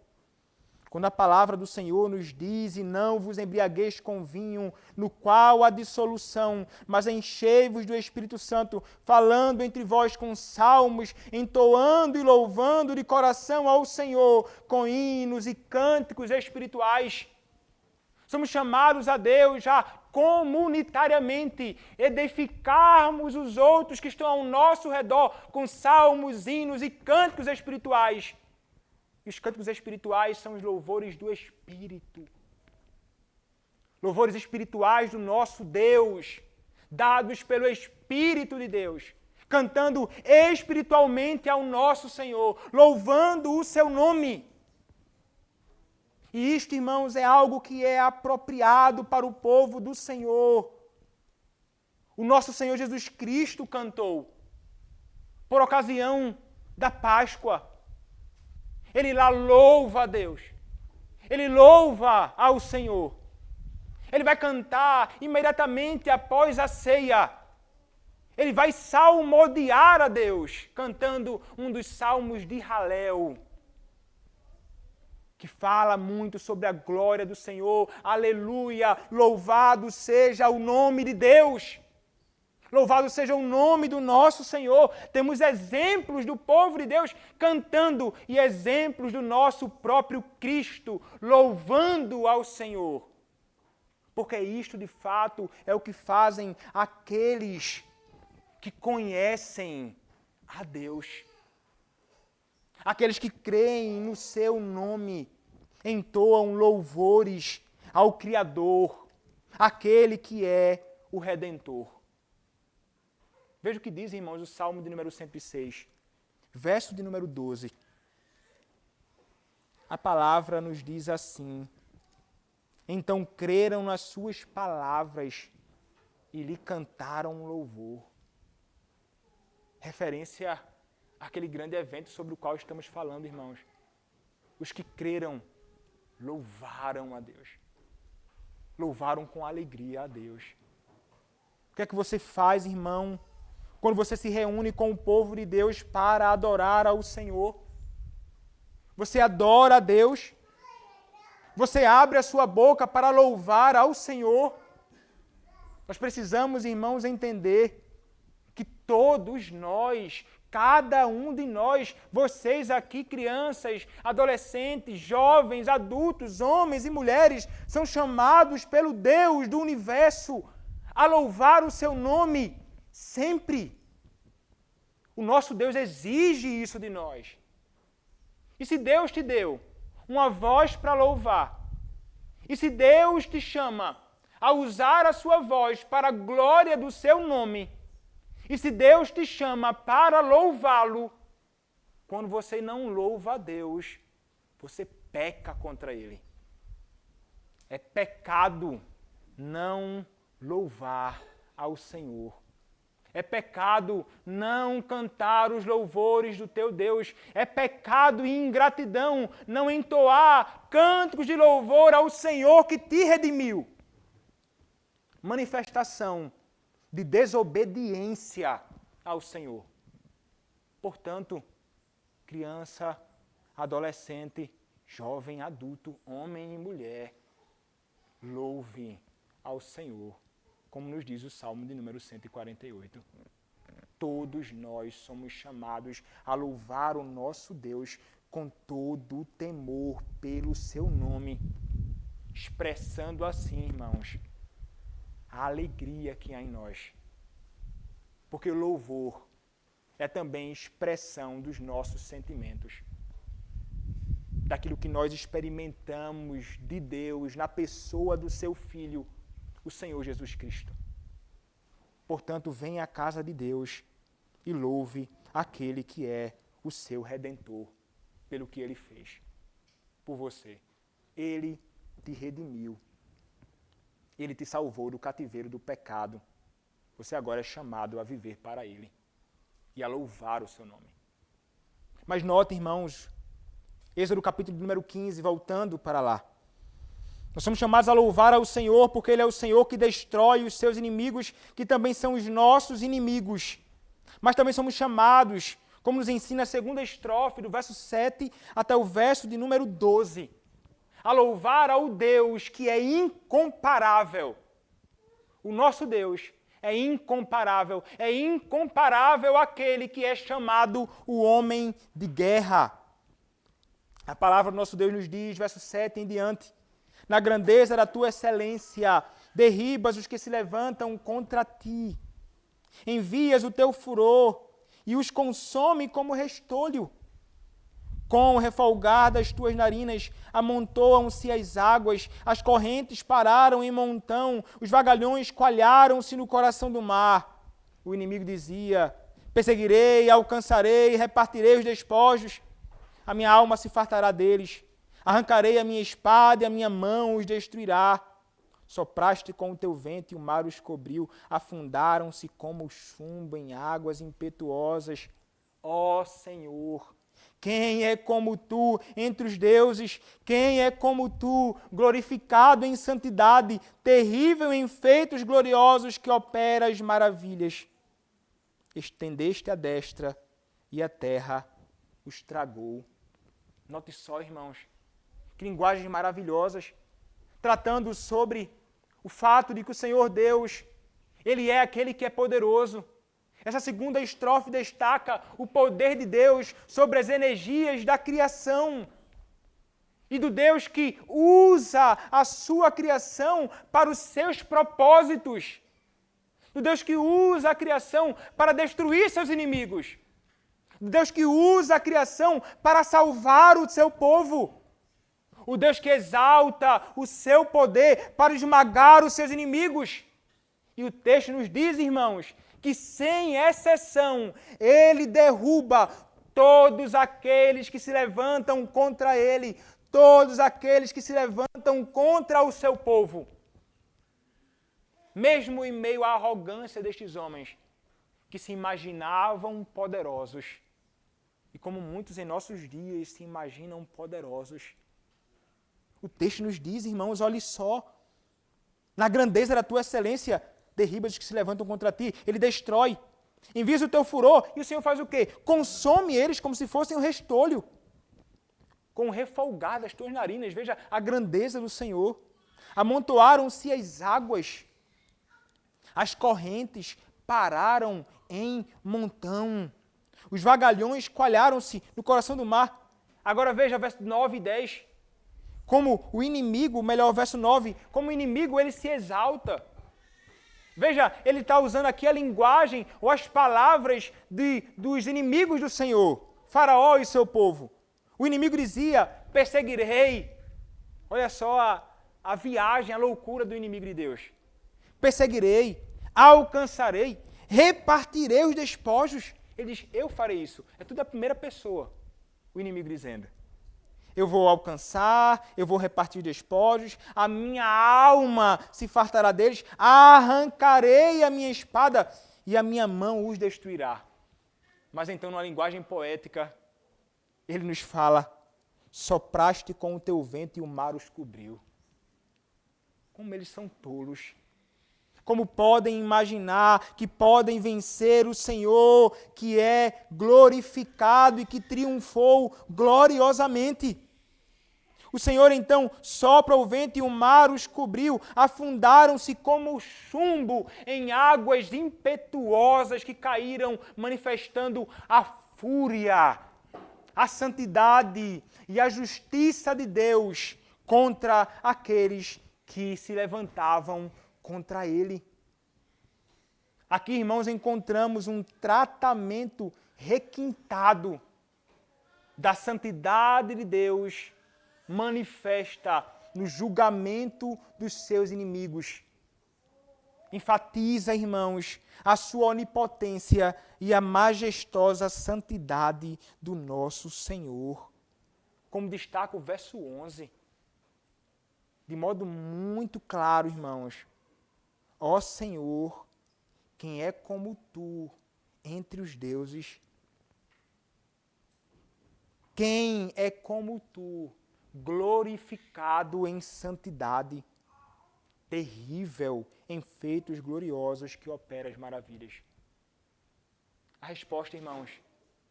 Quando a palavra do Senhor nos diz: e não vos embriagueis com vinho, no qual há dissolução, mas enchei-vos do Espírito Santo, falando entre vós com salmos, entoando e louvando de coração ao Senhor, com hinos e cânticos espirituais. Somos chamados a Deus a comunitariamente edificarmos os outros que estão ao nosso redor com salmos, hinos e cânticos espirituais. E os cânticos espirituais são os louvores do Espírito. Louvores espirituais do nosso Deus, dados pelo Espírito de Deus, cantando espiritualmente ao nosso Senhor, louvando o seu nome. E isto, irmãos, é algo que é apropriado para o povo do Senhor. O nosso Senhor Jesus Cristo cantou, por ocasião da Páscoa. Ele lá louva a Deus. Ele louva ao Senhor. Ele vai cantar imediatamente após a ceia. Ele vai salmodiar a Deus, cantando um dos salmos de Halel, que fala muito sobre a glória do Senhor. Aleluia! Louvado seja o nome de Deus! Louvado seja o nome do nosso Senhor. Temos exemplos do povo de Deus cantando e exemplos do nosso próprio Cristo louvando ao Senhor. Porque isto, de fato, é o que fazem aqueles que conhecem a Deus. Aqueles que creem no seu nome entoam louvores ao Criador, aquele que é o Redentor. Veja o que diz, irmãos, o Salmo de número 106, verso de número 12. A palavra nos diz assim: então creram nas suas palavras e lhe cantaram louvor. Referência àquele grande evento sobre o qual estamos falando, irmãos. Os que creram louvaram a Deus. Louvaram com alegria a Deus. O que é que você faz, irmão, quando você se reúne com o povo de Deus para adorar ao Senhor? Você adora a Deus? Você abre a sua boca para louvar ao Senhor? Nós precisamos, irmãos, entender que Todos nós, cada um de nós, vocês aqui, crianças, adolescentes, jovens, adultos, homens e mulheres, são chamados pelo Deus do universo a louvar o seu nome sempre. O nosso Deus exige isso de nós. E se Deus te deu uma voz para louvar, e se Deus te chama a usar a sua voz para a glória do seu nome, e se Deus te chama para louvá-lo, quando você não louva a Deus, você peca contra Ele. É pecado não louvar ao Senhor. É pecado não cantar os louvores do teu Deus. É pecado e ingratidão não entoar cânticos de louvor ao Senhor que te redimiu. Manifestação de desobediência ao Senhor. Portanto, criança, adolescente, jovem, adulto, homem e mulher, louve ao Senhor, como nos diz o Salmo de número 148. Todos nós somos chamados a louvar o nosso Deus com todo o temor pelo seu nome, expressando assim, irmãos, a alegria que há em nós. Porque o louvor é também expressão dos nossos sentimentos, daquilo que nós experimentamos de Deus na pessoa do seu Filho, o Senhor Jesus Cristo. Portanto, venha à casa de Deus e louve aquele que é o seu Redentor, pelo que Ele fez por você. Ele te redimiu. Ele te salvou do cativeiro do pecado. Você agora é chamado a viver para Ele e a louvar o seu nome. Mas note, irmãos, Êxodo capítulo número 15, voltando para lá. Nós somos chamados a louvar ao Senhor porque Ele é o Senhor que destrói os seus inimigos, que também são os nossos inimigos. Mas também somos chamados, como nos ensina a segunda estrofe, do verso 7 até o verso de número 12, a louvar ao Deus que é incomparável. O nosso Deus é incomparável aquele que é chamado o homem de guerra. A palavra do nosso Deus nos diz, verso 7 em diante, na grandeza da tua excelência, derribas os que se levantam contra ti. Envias o teu furor e os consome como restolho. Com o refolgar das tuas narinas, amontoam-se as águas, as correntes pararam em montão, os vagalhões coalharam-se no coração do mar. O inimigo dizia, perseguirei, alcançarei, repartirei os despojos. A minha alma se fartará deles. Arrancarei a minha espada e a minha mão os destruirá. Sopraste com o teu vento e o mar os cobriu. Afundaram-se como chumbo em águas impetuosas. Ó Senhor, quem é como tu entre os deuses? Quem é como tu, glorificado em santidade, terrível em feitos gloriosos, que operas maravilhas? Estendeste a destra e a terra os tragou. Note só, irmãos, que linguagens maravilhosas, tratando sobre o fato de que o Senhor Deus, Ele é aquele que é poderoso. Essa segunda estrofe destaca o poder de Deus sobre as energias da criação. E do Deus que usa a sua criação para os seus propósitos. Do Deus que usa a criação para destruir seus inimigos. Do Deus que usa a criação para salvar o seu povo. O Deus que exalta o seu poder para esmagar os seus inimigos. E o texto nos diz, irmãos, que sem exceção Ele derruba todos aqueles que se levantam contra Ele, todos aqueles que se levantam contra o seu povo. Mesmo em meio à arrogância destes homens, que se imaginavam poderosos, e como muitos em nossos dias se imaginam poderosos, o texto nos diz, irmãos, olhe só, na grandeza da tua excelência, derribas os que se levantam contra ti, Ele destrói, envia o teu furor, e o Senhor faz o quê? Consome eles como se fossem um restolho, com o refolgar das tuas narinas. Veja a grandeza do Senhor. Amontoaram-se as águas, as correntes pararam em montão. Os vagalhões coalharam-se no coração do mar. Agora veja verso 9 e 10. Como o inimigo, melhor, verso 9, como o inimigo ele se exalta. Veja, ele está usando aqui a linguagem ou as palavras dos inimigos do Senhor, Faraó e seu povo. O inimigo dizia, perseguirei. Olha só a viagem, a loucura do inimigo de Deus. Perseguirei, alcançarei, repartirei os despojos. Ele diz, eu farei isso. É tudo a primeira pessoa, o inimigo dizendo. Eu vou alcançar, eu vou repartir os despojos, a minha alma se fartará deles, arrancarei a minha espada e a minha mão os destruirá. Mas então, numa linguagem poética, ele nos fala, sopraste com o teu vento e o mar os cobriu. Como eles são tolos. Como podem imaginar que podem vencer o Senhor, que é glorificado e que triunfou gloriosamente. O Senhor então sopra o vento e o mar os cobriu, afundaram-se como chumbo em águas impetuosas que caíram, manifestando a fúria, a santidade e a justiça de Deus contra aqueles que se levantavam contra ele. Aqui, irmãos, encontramos um tratamento requintado da santidade de Deus manifesta no julgamento dos seus inimigos. Enfatiza, irmãos, a sua onipotência e a majestosa santidade do nosso Senhor. Como destaca o verso 11. De modo muito claro, irmãos. Ó Senhor, quem é como tu entre os deuses? Quem é como tu, glorificado em santidade, terrível em feitos gloriosos que opera as maravilhas? A resposta, irmãos,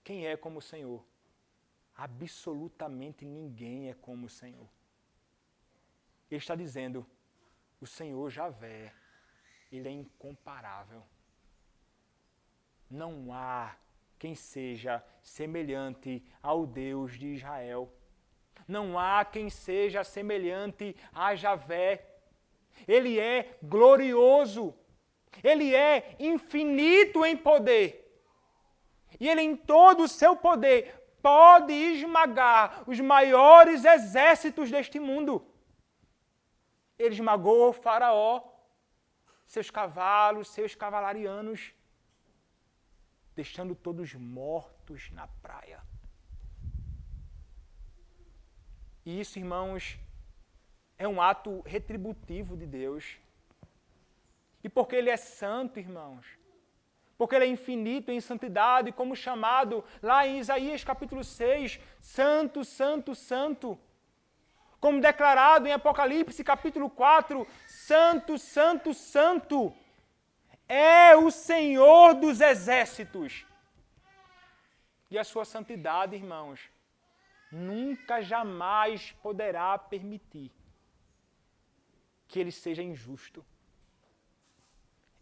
quem é como o Senhor? Absolutamente ninguém é como o Senhor. Ele está dizendo, o Senhor Javé, Ele é incomparável. Não há quem seja semelhante ao Deus de Israel. Não há quem seja semelhante a Javé. Ele é glorioso. Ele é infinito em poder. E Ele, em todo o seu poder, pode esmagar os maiores exércitos deste mundo. Ele esmagou o Faraó, seus cavalos, seus cavalarianos, deixando todos mortos na praia. E isso, irmãos, é um ato retributivo de Deus. E porque Ele é santo, irmãos, porque Ele é infinito em santidade, como chamado lá em Isaías capítulo 6, Santo, Santo, Santo. Como declarado em Apocalipse capítulo 4, Santo, Santo, Santo. É o Senhor dos exércitos. E a sua santidade, irmãos, nunca jamais poderá permitir que Ele seja injusto.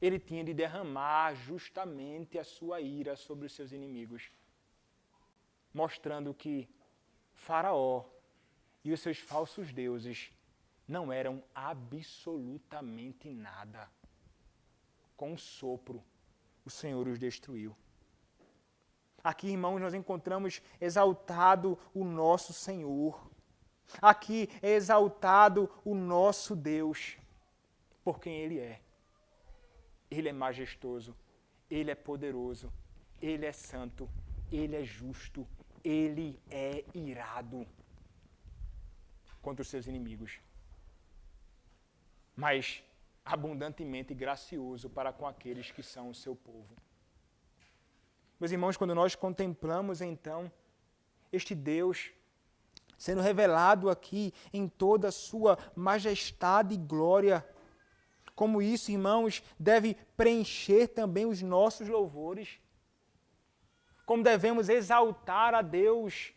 Ele tinha de derramar justamente a sua ira sobre os seus inimigos, mostrando que Faraó e os seus falsos deuses não eram absolutamente nada. Com um sopro, o Senhor os destruiu. Aqui, irmãos, nós encontramos exaltado o nosso Senhor. Aqui é exaltado o nosso Deus, por quem Ele é. Ele é majestoso, Ele é poderoso, Ele é santo, Ele é justo, Ele é irado contra os seus inimigos, mas abundantemente gracioso para com aqueles que são o seu povo. Meus irmãos, quando nós contemplamos então este Deus sendo revelado aqui em toda a sua majestade e glória, como isso, irmãos, deve preencher também os nossos louvores, como devemos exaltar a Deus,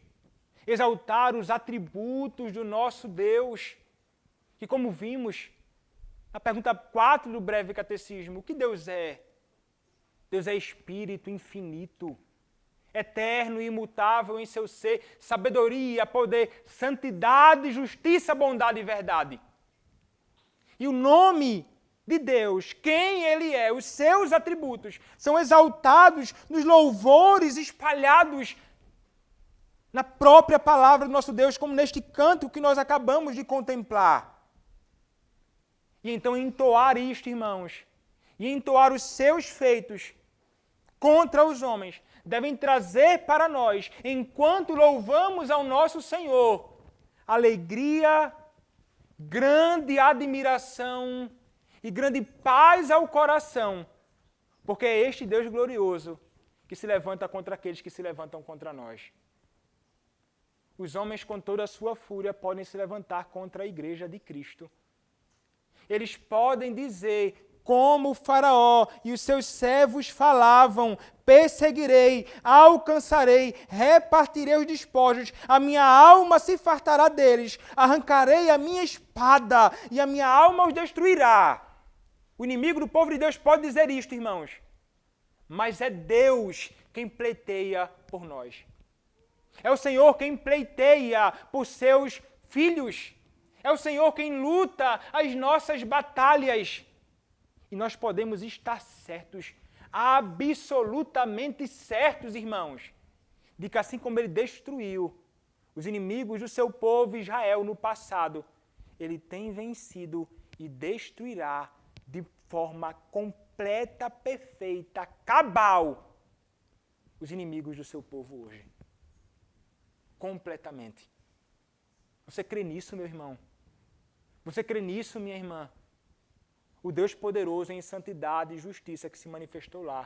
exaltar os atributos do nosso Deus, que como vimos na pergunta 4 do breve catecismo, o que Deus é? Deus é espírito infinito, eterno e imutável em seu ser, sabedoria, poder, santidade, justiça, bondade e verdade. E o nome de Deus, quem Ele é, os seus atributos, são exaltados nos louvores espalhados na própria palavra do nosso Deus, como neste canto que nós acabamos de contemplar. E então entoar isto, irmãos, e entoar os seus feitos contra os homens, devem trazer para nós, enquanto louvamos ao nosso Senhor, alegria, grande admiração e grande paz ao coração, porque é este Deus glorioso que se levanta contra aqueles que se levantam contra nós. Os homens, com toda a sua fúria, podem se levantar contra a igreja de Cristo. Eles podem dizer, como o Faraó e os seus servos falavam: perseguirei, alcançarei, repartirei os despojos, a minha alma se fartará deles, arrancarei a minha espada e a minha alma os destruirá. O inimigo do povo de Deus pode dizer isto, irmãos, mas é Deus quem pleiteia por nós. É o Senhor quem pleiteia por seus filhos. É o Senhor quem luta as nossas batalhas. E nós podemos estar certos, absolutamente certos, irmãos, de que assim como Ele destruiu os inimigos do seu povo Israel no passado, Ele tem vencido e destruirá de forma completa, perfeita, cabal, os inimigos do seu povo hoje. Completamente. Você crê nisso, meu irmão? Você crê nisso, minha irmã? O Deus poderoso em santidade e justiça que se manifestou lá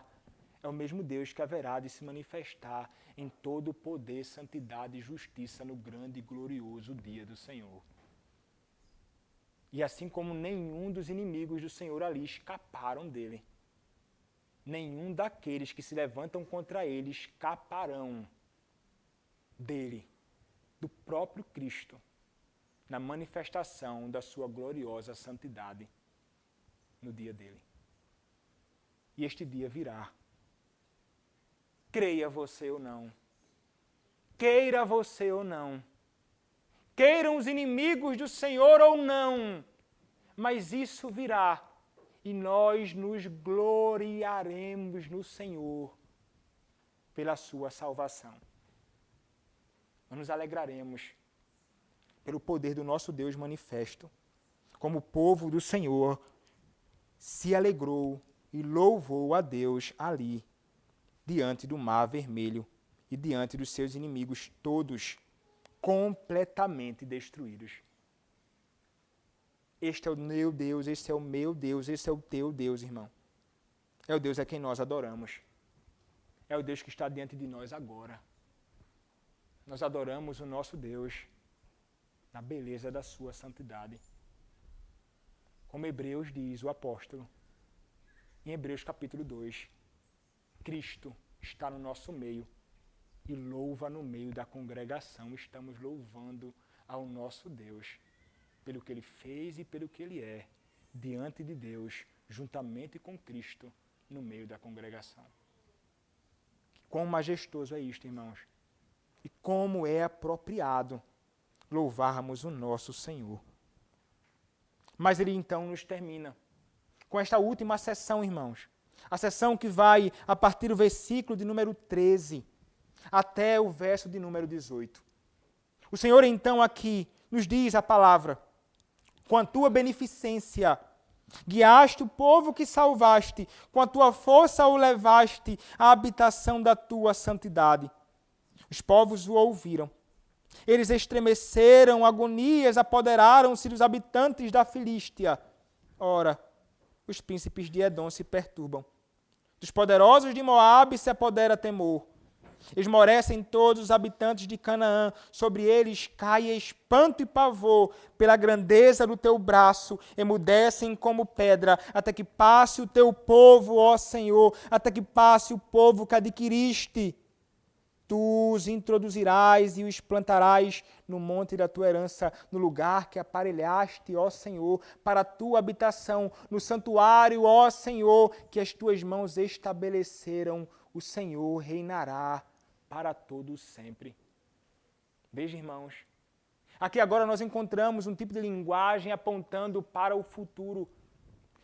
é o mesmo Deus que haverá de se manifestar em todo o poder, santidade e justiça no grande e glorioso dia do Senhor. E assim como nenhum dos inimigos do Senhor ali escaparam dele, nenhum daqueles que se levantam contra ele escaparão dele, do próprio Cristo, na manifestação da sua gloriosa santidade no dia dele. E este dia virá. Creia você ou não. Queira você ou não. Queiram os inimigos do Senhor ou não. Mas isso virá. E nós nos gloriaremos no Senhor pela sua salvação. Nós nos alegraremos pelo poder do nosso Deus manifesto, como o povo do Senhor se alegrou e louvou a Deus ali, diante do mar vermelho e diante dos seus inimigos todos completamente destruídos. Este é o meu Deus, este é o meu Deus, este é o teu Deus, irmão. É o Deus a quem nós adoramos. É o Deus que está diante de nós agora. Nós adoramos o nosso Deus na beleza da sua santidade. Como Hebreus diz, o apóstolo, em Hebreus capítulo 2, Cristo está no nosso meio e louva no meio da congregação. Estamos louvando ao nosso Deus pelo que Ele fez e pelo que Ele é, diante de Deus, juntamente com Cristo, no meio da congregação. Quão majestoso é isto, irmãos, e como é apropriado louvarmos o nosso Senhor. Mas ele então nos termina com esta última sessão, irmãos. A sessão que vai a partir do versículo de número 13 até o verso de número 18. O Senhor então aqui nos diz a palavra: com a tua beneficência guiaste o povo que salvaste, com a tua força o levaste à habitação da tua santidade. Os povos o ouviram. Eles estremeceram, agonias apoderaram-se dos habitantes da Filístia. Ora, os príncipes de Edom se perturbam. Dos poderosos de Moabe se apodera temor. Esmorecem todos os habitantes de Canaã. Sobre eles cai espanto e pavor pela grandeza do teu braço. Emudecem como pedra, até que passe o teu povo, ó Senhor, até que passe o povo que adquiriste. tu os introduzirás e os plantarás no monte da tua herança, no lugar que aparelhaste, ó Senhor, para a tua habitação, no santuário, ó Senhor, que as tuas mãos estabeleceram. O Senhor reinará para todo sempre. Veja, irmãos, aqui agora nós encontramos um tipo de linguagem apontando para o futuro.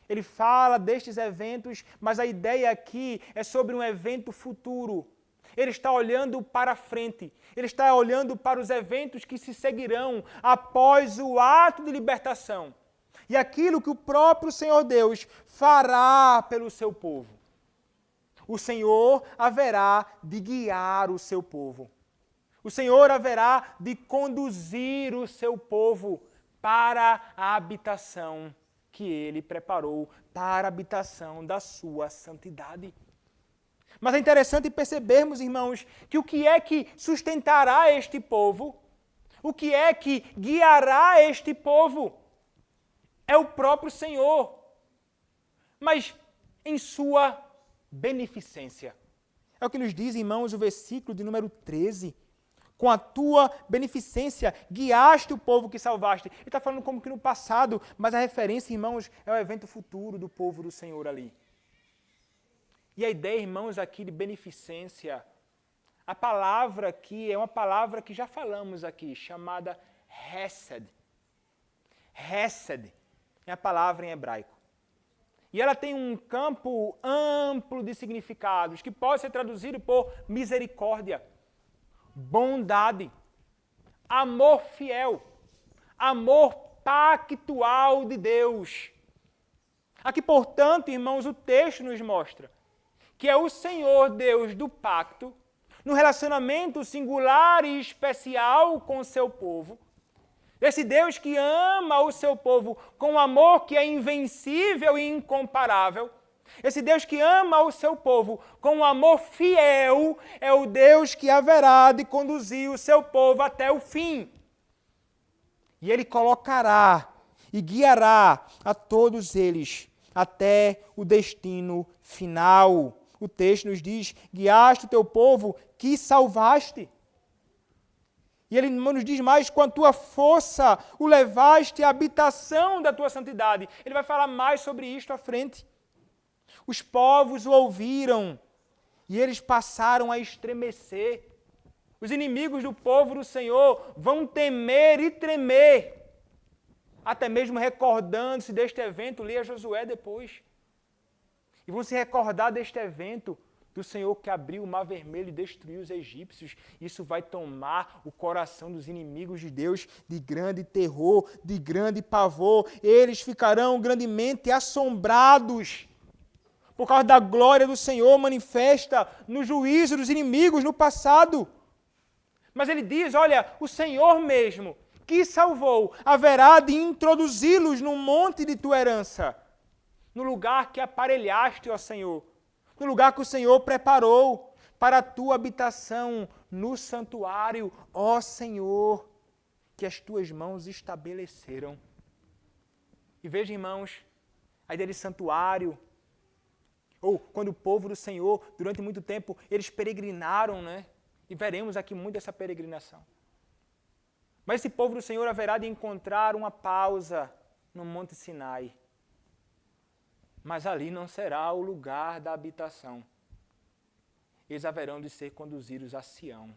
Ele fala destes eventos, mas a ideia aqui é sobre um evento futuro. Ele está olhando para frente. Ele está olhando para os eventos que se seguirão após o ato de libertação. E aquilo que o próprio Senhor Deus fará pelo seu povo. O Senhor haverá de guiar o seu povo. O Senhor haverá de conduzir o seu povo para a habitação que Ele preparou, para a habitação da sua santidade. Mas é interessante percebermos, irmãos, que o que é que sustentará este povo, o que é que guiará este povo, é o próprio Senhor, mas em sua beneficência. É o que nos diz, irmãos, o versículo de número 13. Com a tua beneficência, guiaste o povo que salvaste. Ele está falando como que no passado, mas a referência, irmãos, é o evento futuro do povo do Senhor ali. E a ideia, irmãos, aqui de beneficência, a palavra aqui é uma palavra que já falamos aqui, chamada Hesed. Hesed é a palavra em hebraico. E ela tem um campo amplo de significados, que pode ser traduzido por misericórdia, bondade, amor fiel, amor pactual de Deus. Aqui, portanto, irmãos, o texto nos mostra que é o Senhor Deus do pacto, no relacionamento singular e especial com o seu povo. Esse Deus que ama o seu povo com um amor que é invencível e incomparável. Esse Deus que ama o seu povo com um amor fiel é o Deus que haverá de conduzir o seu povo até o fim. E Ele colocará e guiará a todos eles até o destino final. O texto nos diz, guiaste o teu povo que salvaste. E ele nos diz mais, com a tua força o levaste à habitação da tua santidade. Ele vai falar mais sobre isto à frente. Os povos o ouviram e eles passaram a estremecer. Os inimigos do povo do Senhor vão temer e tremer. Até mesmo recordando-se deste evento, leia Josué depois. E vão se recordar deste evento do Senhor que abriu o mar vermelho e destruiu os egípcios. Isso vai tomar o coração dos inimigos de Deus de grande terror, de grande pavor. Eles ficarão grandemente assombrados por causa da glória do Senhor manifesta no juízo dos inimigos no passado. Mas ele diz, olha, o Senhor mesmo, que salvou, haverá de introduzi-los no monte de tua herança, no lugar que aparelhaste, ó Senhor, no lugar que o Senhor preparou para a tua habitação, no santuário, ó Senhor, que as tuas mãos estabeleceram. E veja, irmãos, a ideia de santuário, ou quando o povo do Senhor, durante muito tempo, eles peregrinaram, né? E veremos aqui muito essa peregrinação. Mas esse povo do Senhor haverá de encontrar uma pausa no Monte Sinai. Mas ali não será o lugar da habitação. Eles haverão de ser conduzidos a Sião,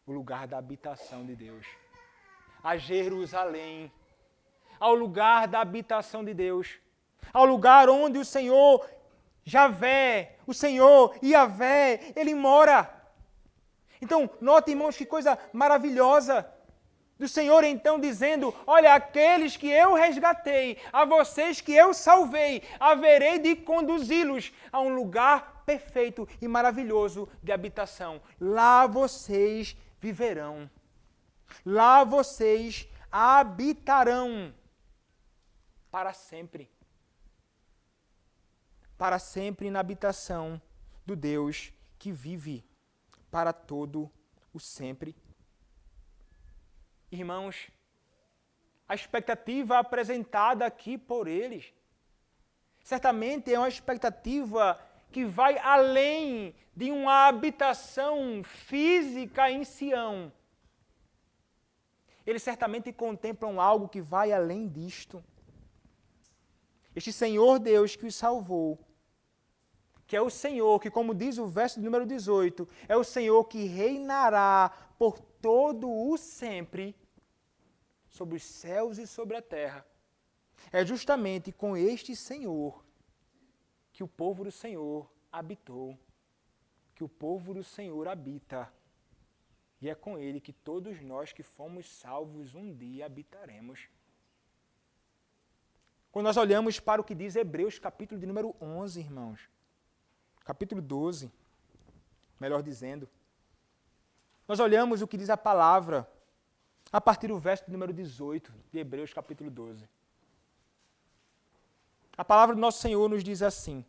o lugar da habitação de Deus, a Jerusalém, ao lugar da habitação de Deus, ao lugar onde o Senhor Javé, o Senhor Iavé, Ele mora. Então, note, irmãos, que coisa maravilhosa do Senhor então dizendo, olha, aqueles que eu resgatei, a vocês que eu salvei, haverei de conduzi-los a um lugar perfeito e maravilhoso de habitação. Lá vocês viverão. Lá vocês habitarão para sempre. Para sempre na habitação do Deus que vive para todo o sempre. Irmãos, a expectativa apresentada aqui por eles, certamente é uma expectativa que vai além de uma habitação física em Sião. Eles certamente contemplam algo que vai além disto. Este Senhor Deus que os salvou, que é o Senhor que, como diz o verso número 18, é o Senhor que reinará por todo o sempre sobre os céus e sobre a terra. É justamente com este Senhor que o povo do Senhor habitou, que o povo do Senhor habita. E é com ele que todos nós que fomos salvos um dia habitaremos. Quando nós olhamos para o que diz Hebreus, capítulo de número 11, irmãos, capítulo 12, melhor dizendo, nós olhamos o que diz a palavra a partir do verso de número 18 de Hebreus, capítulo 12. A palavra do nosso Senhor nos diz assim: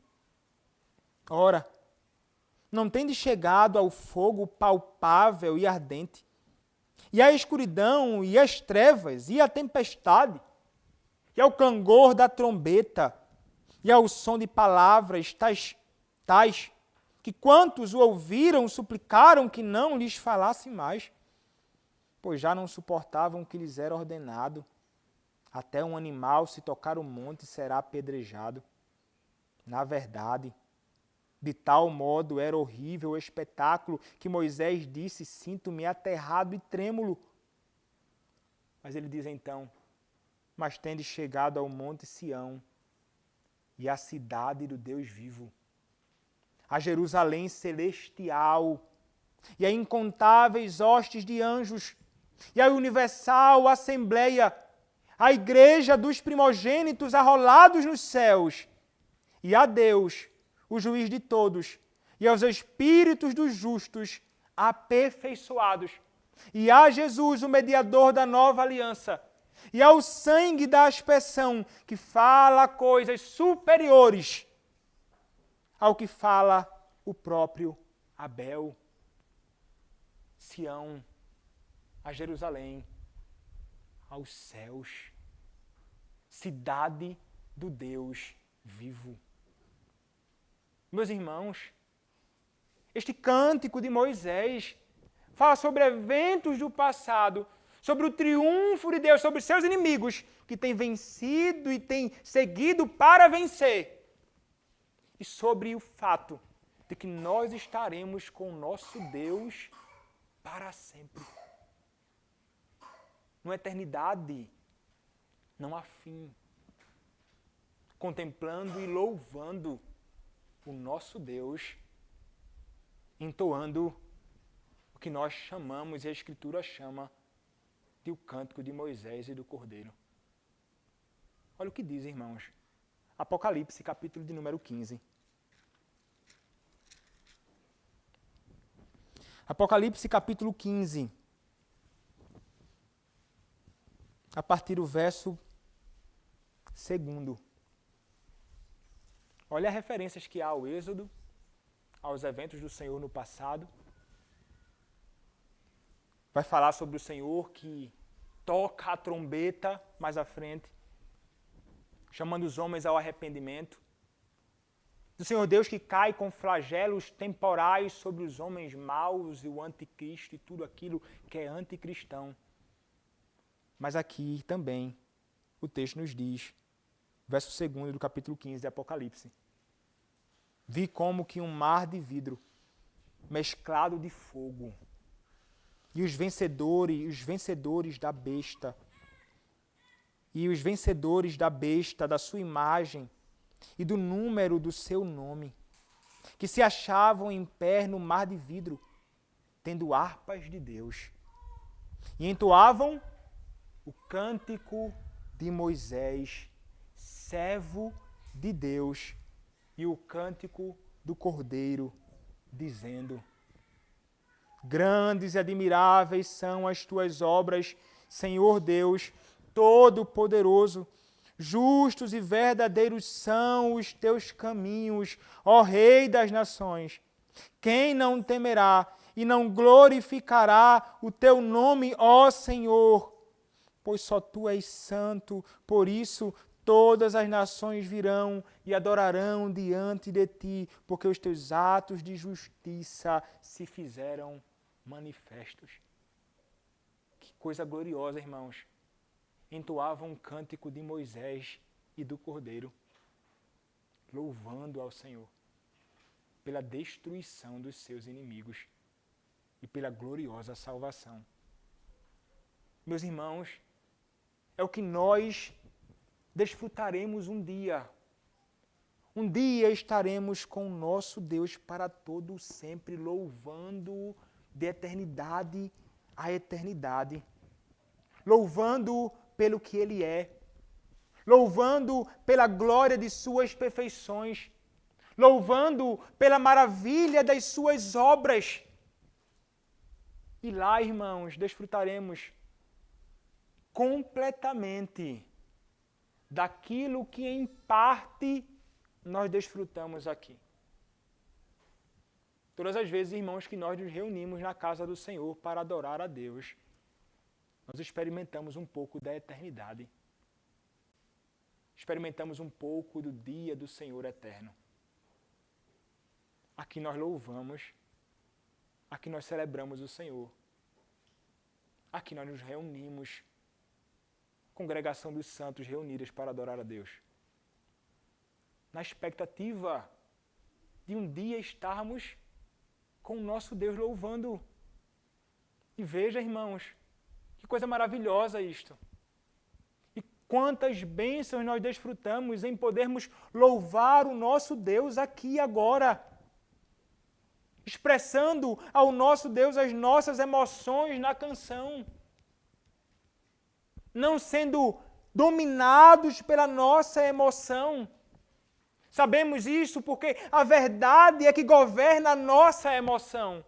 ora, não tendes chegado ao fogo palpável e ardente, e à escuridão, e às trevas, e à tempestade, e ao clangor da trombeta, e ao som de palavras tais que quantos o ouviram suplicaram que não lhes falasse mais, pois já não suportavam o que lhes era ordenado. Até um animal, se tocar o monte, será apedrejado. Na verdade, de tal modo era horrível o espetáculo que Moisés disse: sinto-me aterrado e trêmulo. Mas ele diz então: mas tendes chegado ao monte Sião e à cidade do Deus vivo, a Jerusalém celestial e a incontáveis hostes de anjos e a universal assembleia, a igreja dos primogênitos arrolados nos céus, e a Deus, o juiz de todos, e aos espíritos dos justos aperfeiçoados, e a Jesus, o mediador da nova aliança, e ao sangue da aspersão, que fala coisas superiores ao que fala o próprio Abel. Sião, a Jerusalém, aos céus, cidade do Deus vivo. Meus irmãos, este cântico de Moisés fala sobre eventos do passado, sobre o triunfo de Deus sobre seus inimigos, que tem vencido e tem seguido para vencer, e sobre o fato de que nós estaremos com o nosso Deus para sempre. Numa eternidade, não há fim. Contemplando e louvando o nosso Deus, entoando o que nós chamamos, e a Escritura chama, de o cântico de Moisés e do Cordeiro. Olha o que diz, irmãos. Apocalipse, capítulo de número 15. Apocalipse, capítulo 15. A partir do verso 2. Olha as referências que há ao Êxodo, aos eventos do Senhor no passado. Vai falar sobre o Senhor que toca a trombeta mais à frente, chamando os homens ao arrependimento. Do Senhor Deus que cai com flagelos temporais sobre os homens maus e o anticristo e tudo aquilo que é anticristão. Mas aqui também o texto nos diz, verso 2 do capítulo 15 de Apocalipse: vi como que um mar de vidro mesclado de fogo, e os vencedores da besta, da sua imagem e do número do seu nome, que se achavam em pé no mar de vidro, tendo harpas de Deus, e entoavam o cântico de Moisés, servo de Deus, e o cântico do Cordeiro, dizendo: grandes e admiráveis são as tuas obras, Senhor Deus Todo-Poderoso. Justos e verdadeiros são os teus caminhos, ó Rei das nações. Quem não temerá e não glorificará o teu nome, ó Senhor? Pois só tu és santo, por isso todas as nações virão e adorarão diante de ti, porque os teus atos de justiça se fizeram manifestos. Que coisa gloriosa, irmãos. Entoavam um cântico de Moisés e do Cordeiro, louvando ao Senhor pela destruição dos seus inimigos e pela gloriosa salvação. Meus irmãos, é o que nós desfrutaremos um dia. Um dia estaremos com o nosso Deus para todo sempre, louvando-o de eternidade a eternidade. Louvando-o pelo que Ele é. Louvando-o pela glória de suas perfeições. Louvando-o pela maravilha das suas obras. E lá, irmãos, desfrutaremos completamente daquilo que em parte nós desfrutamos aqui. Todas as vezes, irmãos, que nós nos reunimos na casa do Senhor para adorar a Deus, nós experimentamos um pouco da eternidade. Experimentamos um pouco do dia do Senhor eterno. Aqui nós louvamos, aqui nós celebramos o Senhor. Aqui nós nos reunimos, congregação dos santos reunidas para adorar a Deus. Na expectativa de um dia estarmos com o nosso Deus louvando. E veja, irmãos, que coisa maravilhosa isto. E quantas bênçãos nós desfrutamos em podermos louvar o nosso Deus aqui e agora. Expressando ao nosso Deus as nossas emoções na canção. Não sendo dominados pela nossa emoção. Sabemos isso porque a verdade é que governa a nossa emoção.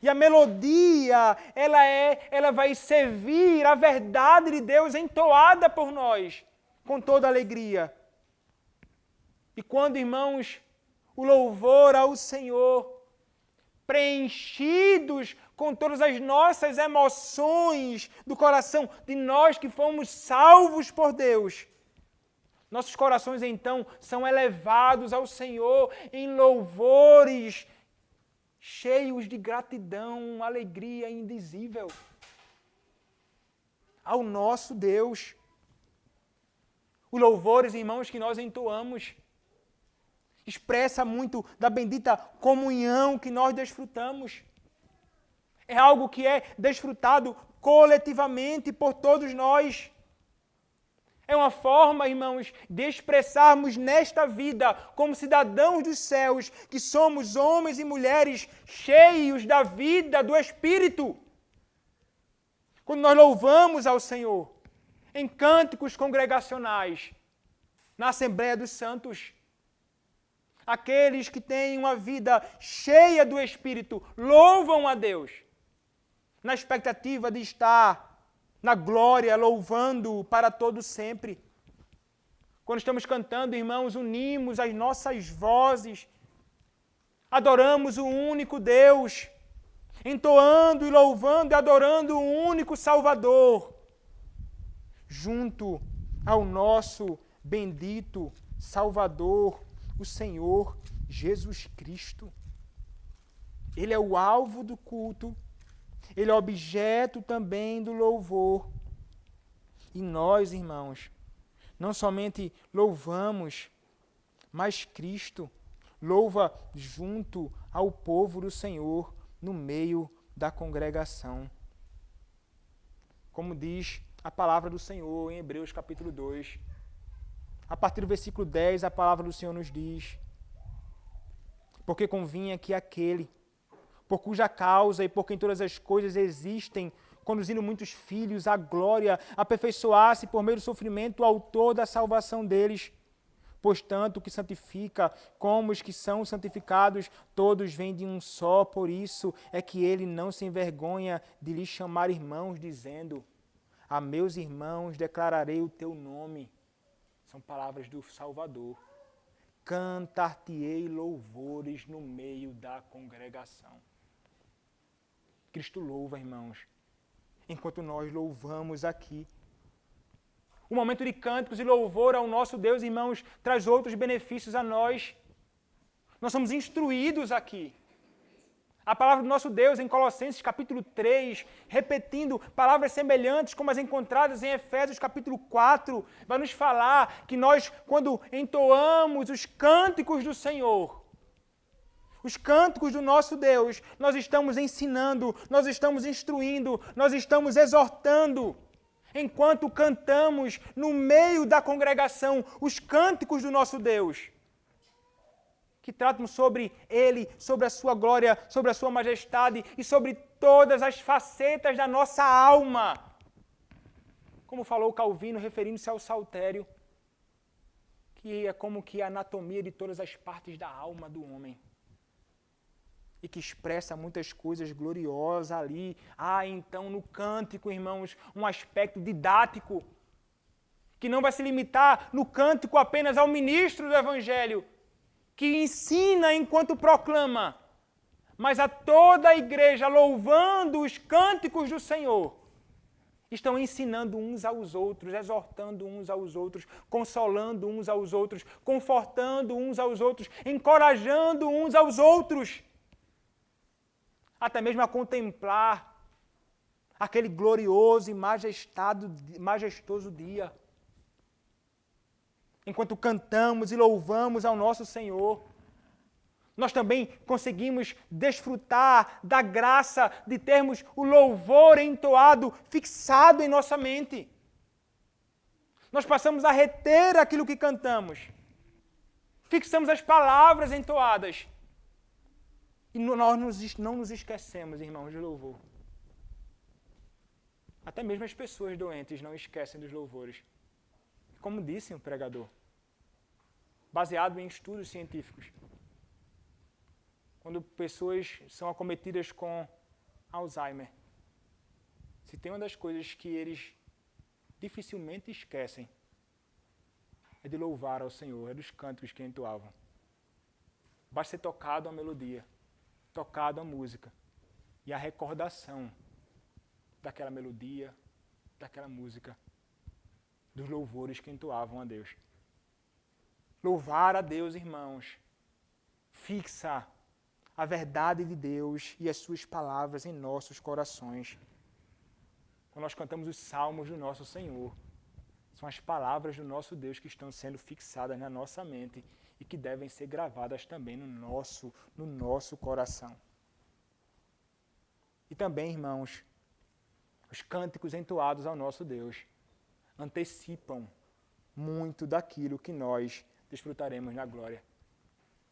E a melodia, ela vai servir a verdade de Deus entoada por nós, com toda alegria. E quando, irmãos, o louvor ao Senhor, preenchidos com todas as nossas emoções do coração, de nós que fomos salvos por Deus, nossos corações então são elevados ao Senhor em louvores cheios de gratidão, alegria indizível ao nosso Deus. Os louvores, irmãos, que nós entoamos expressa muito da bendita comunhão que nós desfrutamos. É algo que é desfrutado coletivamente por todos nós. É uma forma, irmãos, de expressarmos nesta vida, como cidadãos dos céus, que somos homens e mulheres cheios da vida do Espírito. Quando nós louvamos ao Senhor, em cânticos congregacionais, na Assembleia dos Santos, aqueles que têm uma vida cheia do Espírito louvam a Deus, na expectativa de estar na glória, louvando para todo sempre. Quando estamos cantando, irmãos, unimos as nossas vozes, adoramos o único Deus, entoando e louvando e adorando o único Salvador, junto ao nosso bendito Salvador, o Senhor Jesus Cristo. Ele é o alvo do culto, Ele é objeto também do louvor. E nós, irmãos, não somente louvamos, mas Cristo louva junto ao povo do Senhor, no meio da congregação. Como diz a palavra do Senhor em Hebreus capítulo 2, a partir do versículo 10, a palavra do Senhor nos diz: porque convinha que aquele, por cuja causa e por quem todas as coisas existem, conduzindo muitos filhos à glória, aperfeiçoasse por meio do sofrimento o autor da salvação deles. Pois tanto o que santifica como os que são santificados, todos vêm de um só, por isso é que ele não se envergonha de lhes chamar irmãos, dizendo: a meus irmãos declararei o teu nome. São palavras do Salvador. Cantar-te-ei louvores no meio da congregação. Cristo louva, irmãos, enquanto nós louvamos aqui. O momento de cânticos e louvor ao nosso Deus, irmãos, traz outros benefícios a nós. Nós somos instruídos aqui. A palavra do nosso Deus em Colossenses capítulo 3, repetindo palavras semelhantes como as encontradas em Efésios capítulo 4, vai nos falar que nós, quando entoamos os cânticos do Senhor, os cânticos do nosso Deus, nós estamos ensinando, nós estamos instruindo, nós estamos exortando. Enquanto cantamos no meio da congregação os cânticos do nosso Deus, que tratam sobre Ele, sobre a sua glória, sobre a sua majestade e sobre todas as facetas da nossa alma. Como falou Calvino, referindo-se ao saltério, que é como que a anatomia de todas as partes da alma do homem. E que expressa muitas coisas gloriosas ali. Então no cântico, irmãos, um aspecto didático, que não vai se limitar no cântico apenas ao ministro do Evangelho, que ensina enquanto proclama, mas a toda a igreja louvando os cânticos do Senhor, estão ensinando uns aos outros, exortando uns aos outros, consolando uns aos outros, confortando uns aos outros, encorajando uns aos outros, até mesmo a contemplar aquele glorioso e majestoso dia. Enquanto cantamos e louvamos ao nosso Senhor, nós também conseguimos desfrutar da graça de termos o louvor entoado, fixado em nossa mente. Nós passamos a reter aquilo que cantamos. Fixamos as palavras entoadas. E nós não nos esquecemos, irmãos, de louvor. Até mesmo as pessoas doentes não esquecem dos louvores. Como disse o pregador, baseado em estudos científicos. Quando pessoas são acometidas com Alzheimer, se tem uma das coisas que eles dificilmente esquecem, é de louvar ao Senhor, é dos cânticos que entoavam. Basta ser tocado a melodia, tocado a música, e a recordação daquela melodia, daquela música, dos louvores que entoavam a Deus. Louvar a Deus, irmãos, fixa a verdade de Deus e as suas palavras em nossos corações. Quando nós cantamos os salmos do nosso Senhor, são as palavras do nosso Deus que estão sendo fixadas na nossa mente e que devem ser gravadas também no nosso coração. E também, irmãos, os cânticos entoados ao nosso Deus antecipam muito daquilo que nós desfrutaremos na glória.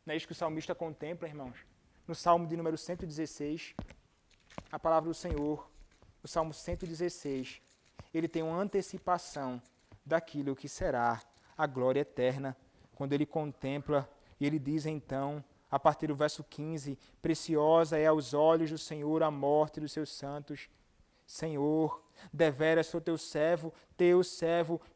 Não é isso que o salmista contempla, irmãos? No Salmo de número 116, a palavra do Senhor, o Salmo 116, ele tem uma antecipação daquilo que será a glória eterna, quando ele contempla, e ele diz então, a partir do verso 15, preciosa é aos olhos do Senhor a morte dos seus santos. Senhor, deveras sou teu servo,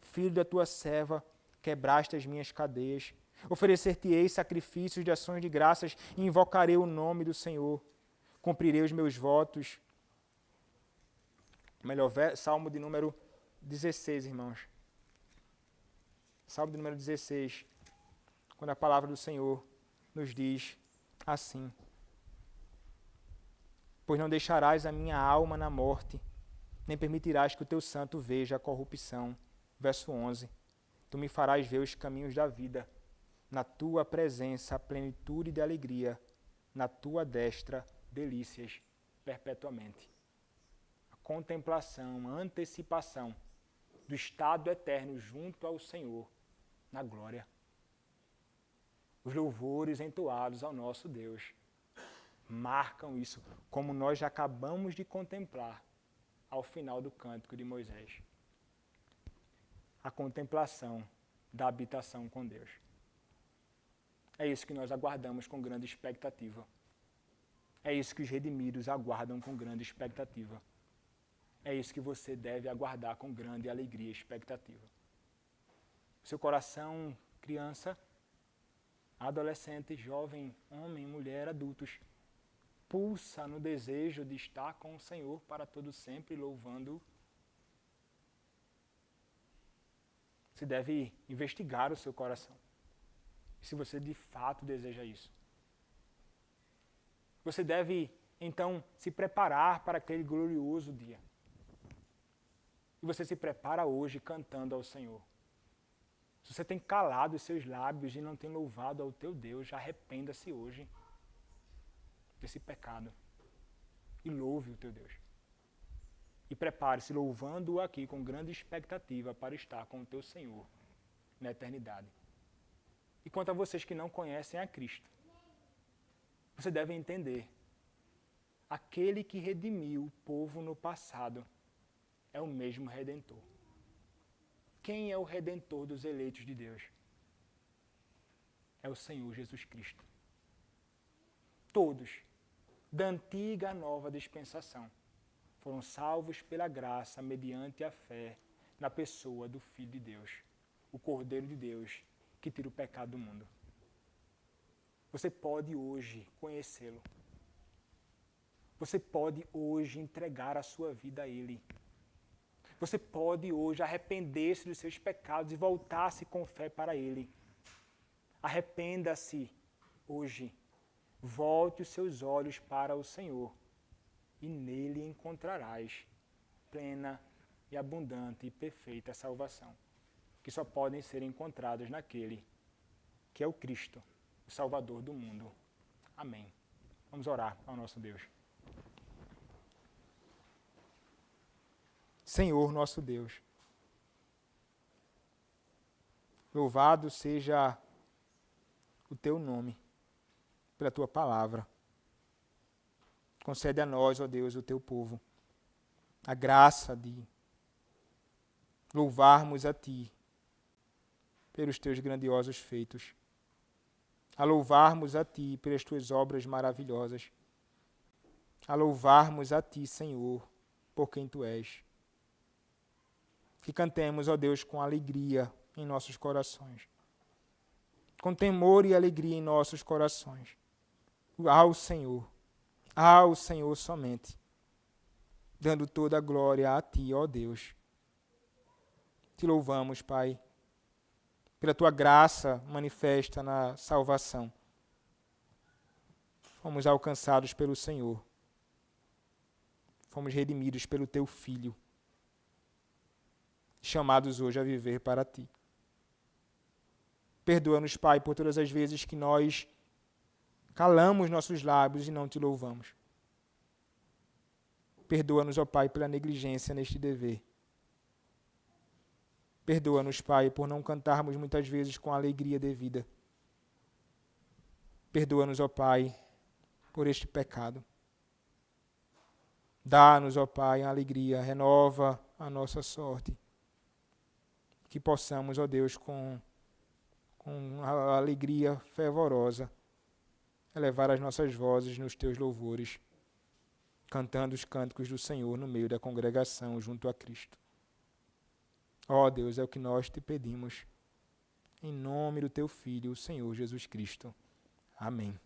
filho da tua serva, quebraste as minhas cadeias. Oferecer-te-ei sacrifícios de ações de graças e invocarei o nome do Senhor. Cumprirei os meus votos. Salmo de número 16, irmãos. Salmo de número 16, quando a palavra do Senhor nos diz assim: pois não deixarás a minha alma na morte, nem permitirás que o teu santo veja a corrupção. Verso 11. Tu me farás ver os caminhos da vida. Na tua presença, a plenitude de alegria. Na tua destra, delícias perpetuamente. A contemplação, a antecipação do estado eterno junto ao Senhor, na glória. Os louvores entoados ao nosso Deus marcam isso, como nós já acabamos de contemplar ao final do cântico de Moisés. A contemplação da habitação com Deus. É isso que nós aguardamos com grande expectativa. É isso que os redimidos aguardam com grande expectativa. É isso que você deve aguardar com grande alegria e expectativa. Seu coração, criança, adolescente, jovem, homem, mulher, adultos, pulsa no desejo de estar com o Senhor para todo sempre, louvando-o. Você deve investigar o seu coração. Se você de fato deseja isso. Você deve, então, se preparar para aquele glorioso dia. E você se prepara hoje cantando ao Senhor. Se você tem calado os seus lábios e não tem louvado ao teu Deus, arrependa-se hoje desse pecado. E louve o teu Deus. E prepare-se louvando-o aqui com grande expectativa para estar com o teu Senhor na eternidade. E quanto a vocês que não conhecem a Cristo, você deve entender, aquele que redimiu o povo no passado é o mesmo Redentor. Quem é o Redentor dos eleitos de Deus? É o Senhor Jesus Cristo. Todos, da antiga à nova dispensação, foram salvos pela graça mediante a fé na pessoa do Filho de Deus, o Cordeiro de Deus, que tira o pecado do mundo. Você pode hoje conhecê-lo. Você pode hoje entregar a sua vida a Ele. Você pode hoje arrepender-se dos seus pecados e voltar-se com fé para Ele. Arrependa-se hoje. Volte os seus olhos para o Senhor e nele encontrarás plena e abundante e perfeita salvação, que só podem ser encontradas naquele que é o Cristo, o Salvador do mundo. Amém. Vamos orar ao nosso Deus. Senhor nosso Deus, louvado seja o teu nome pela tua palavra. Concede a nós, ó Deus, o teu povo, a graça de louvarmos a ti pelos teus grandiosos feitos, a louvarmos a ti pelas tuas obras maravilhosas, a louvarmos a ti, Senhor, por quem tu és. Que cantemos, ó Deus, com alegria em nossos corações, com temor e alegria em nossos corações, ao Senhor somente, dando toda a glória a ti, ó Deus. Te louvamos, Pai, pela tua graça manifesta na salvação. Fomos alcançados pelo Senhor. Fomos redimidos pelo teu Filho, chamados hoje a viver para ti. Perdoa-nos, Pai, por todas as vezes que nós calamos nossos lábios e não te louvamos. Perdoa-nos, ó Pai, pela negligência neste dever. Perdoa-nos, Pai, por não cantarmos muitas vezes com a alegria devida. Perdoa-nos, ó Pai, por este pecado. Dá-nos, ó Pai, a alegria, renova a nossa sorte. Que possamos, ó Deus, com a alegria fervorosa, elevar as nossas vozes nos teus louvores, cantando os cânticos do Senhor no meio da congregação junto a Cristo. Ó Deus, é o que nós te pedimos, em nome do teu Filho, o Senhor Jesus Cristo. Amém.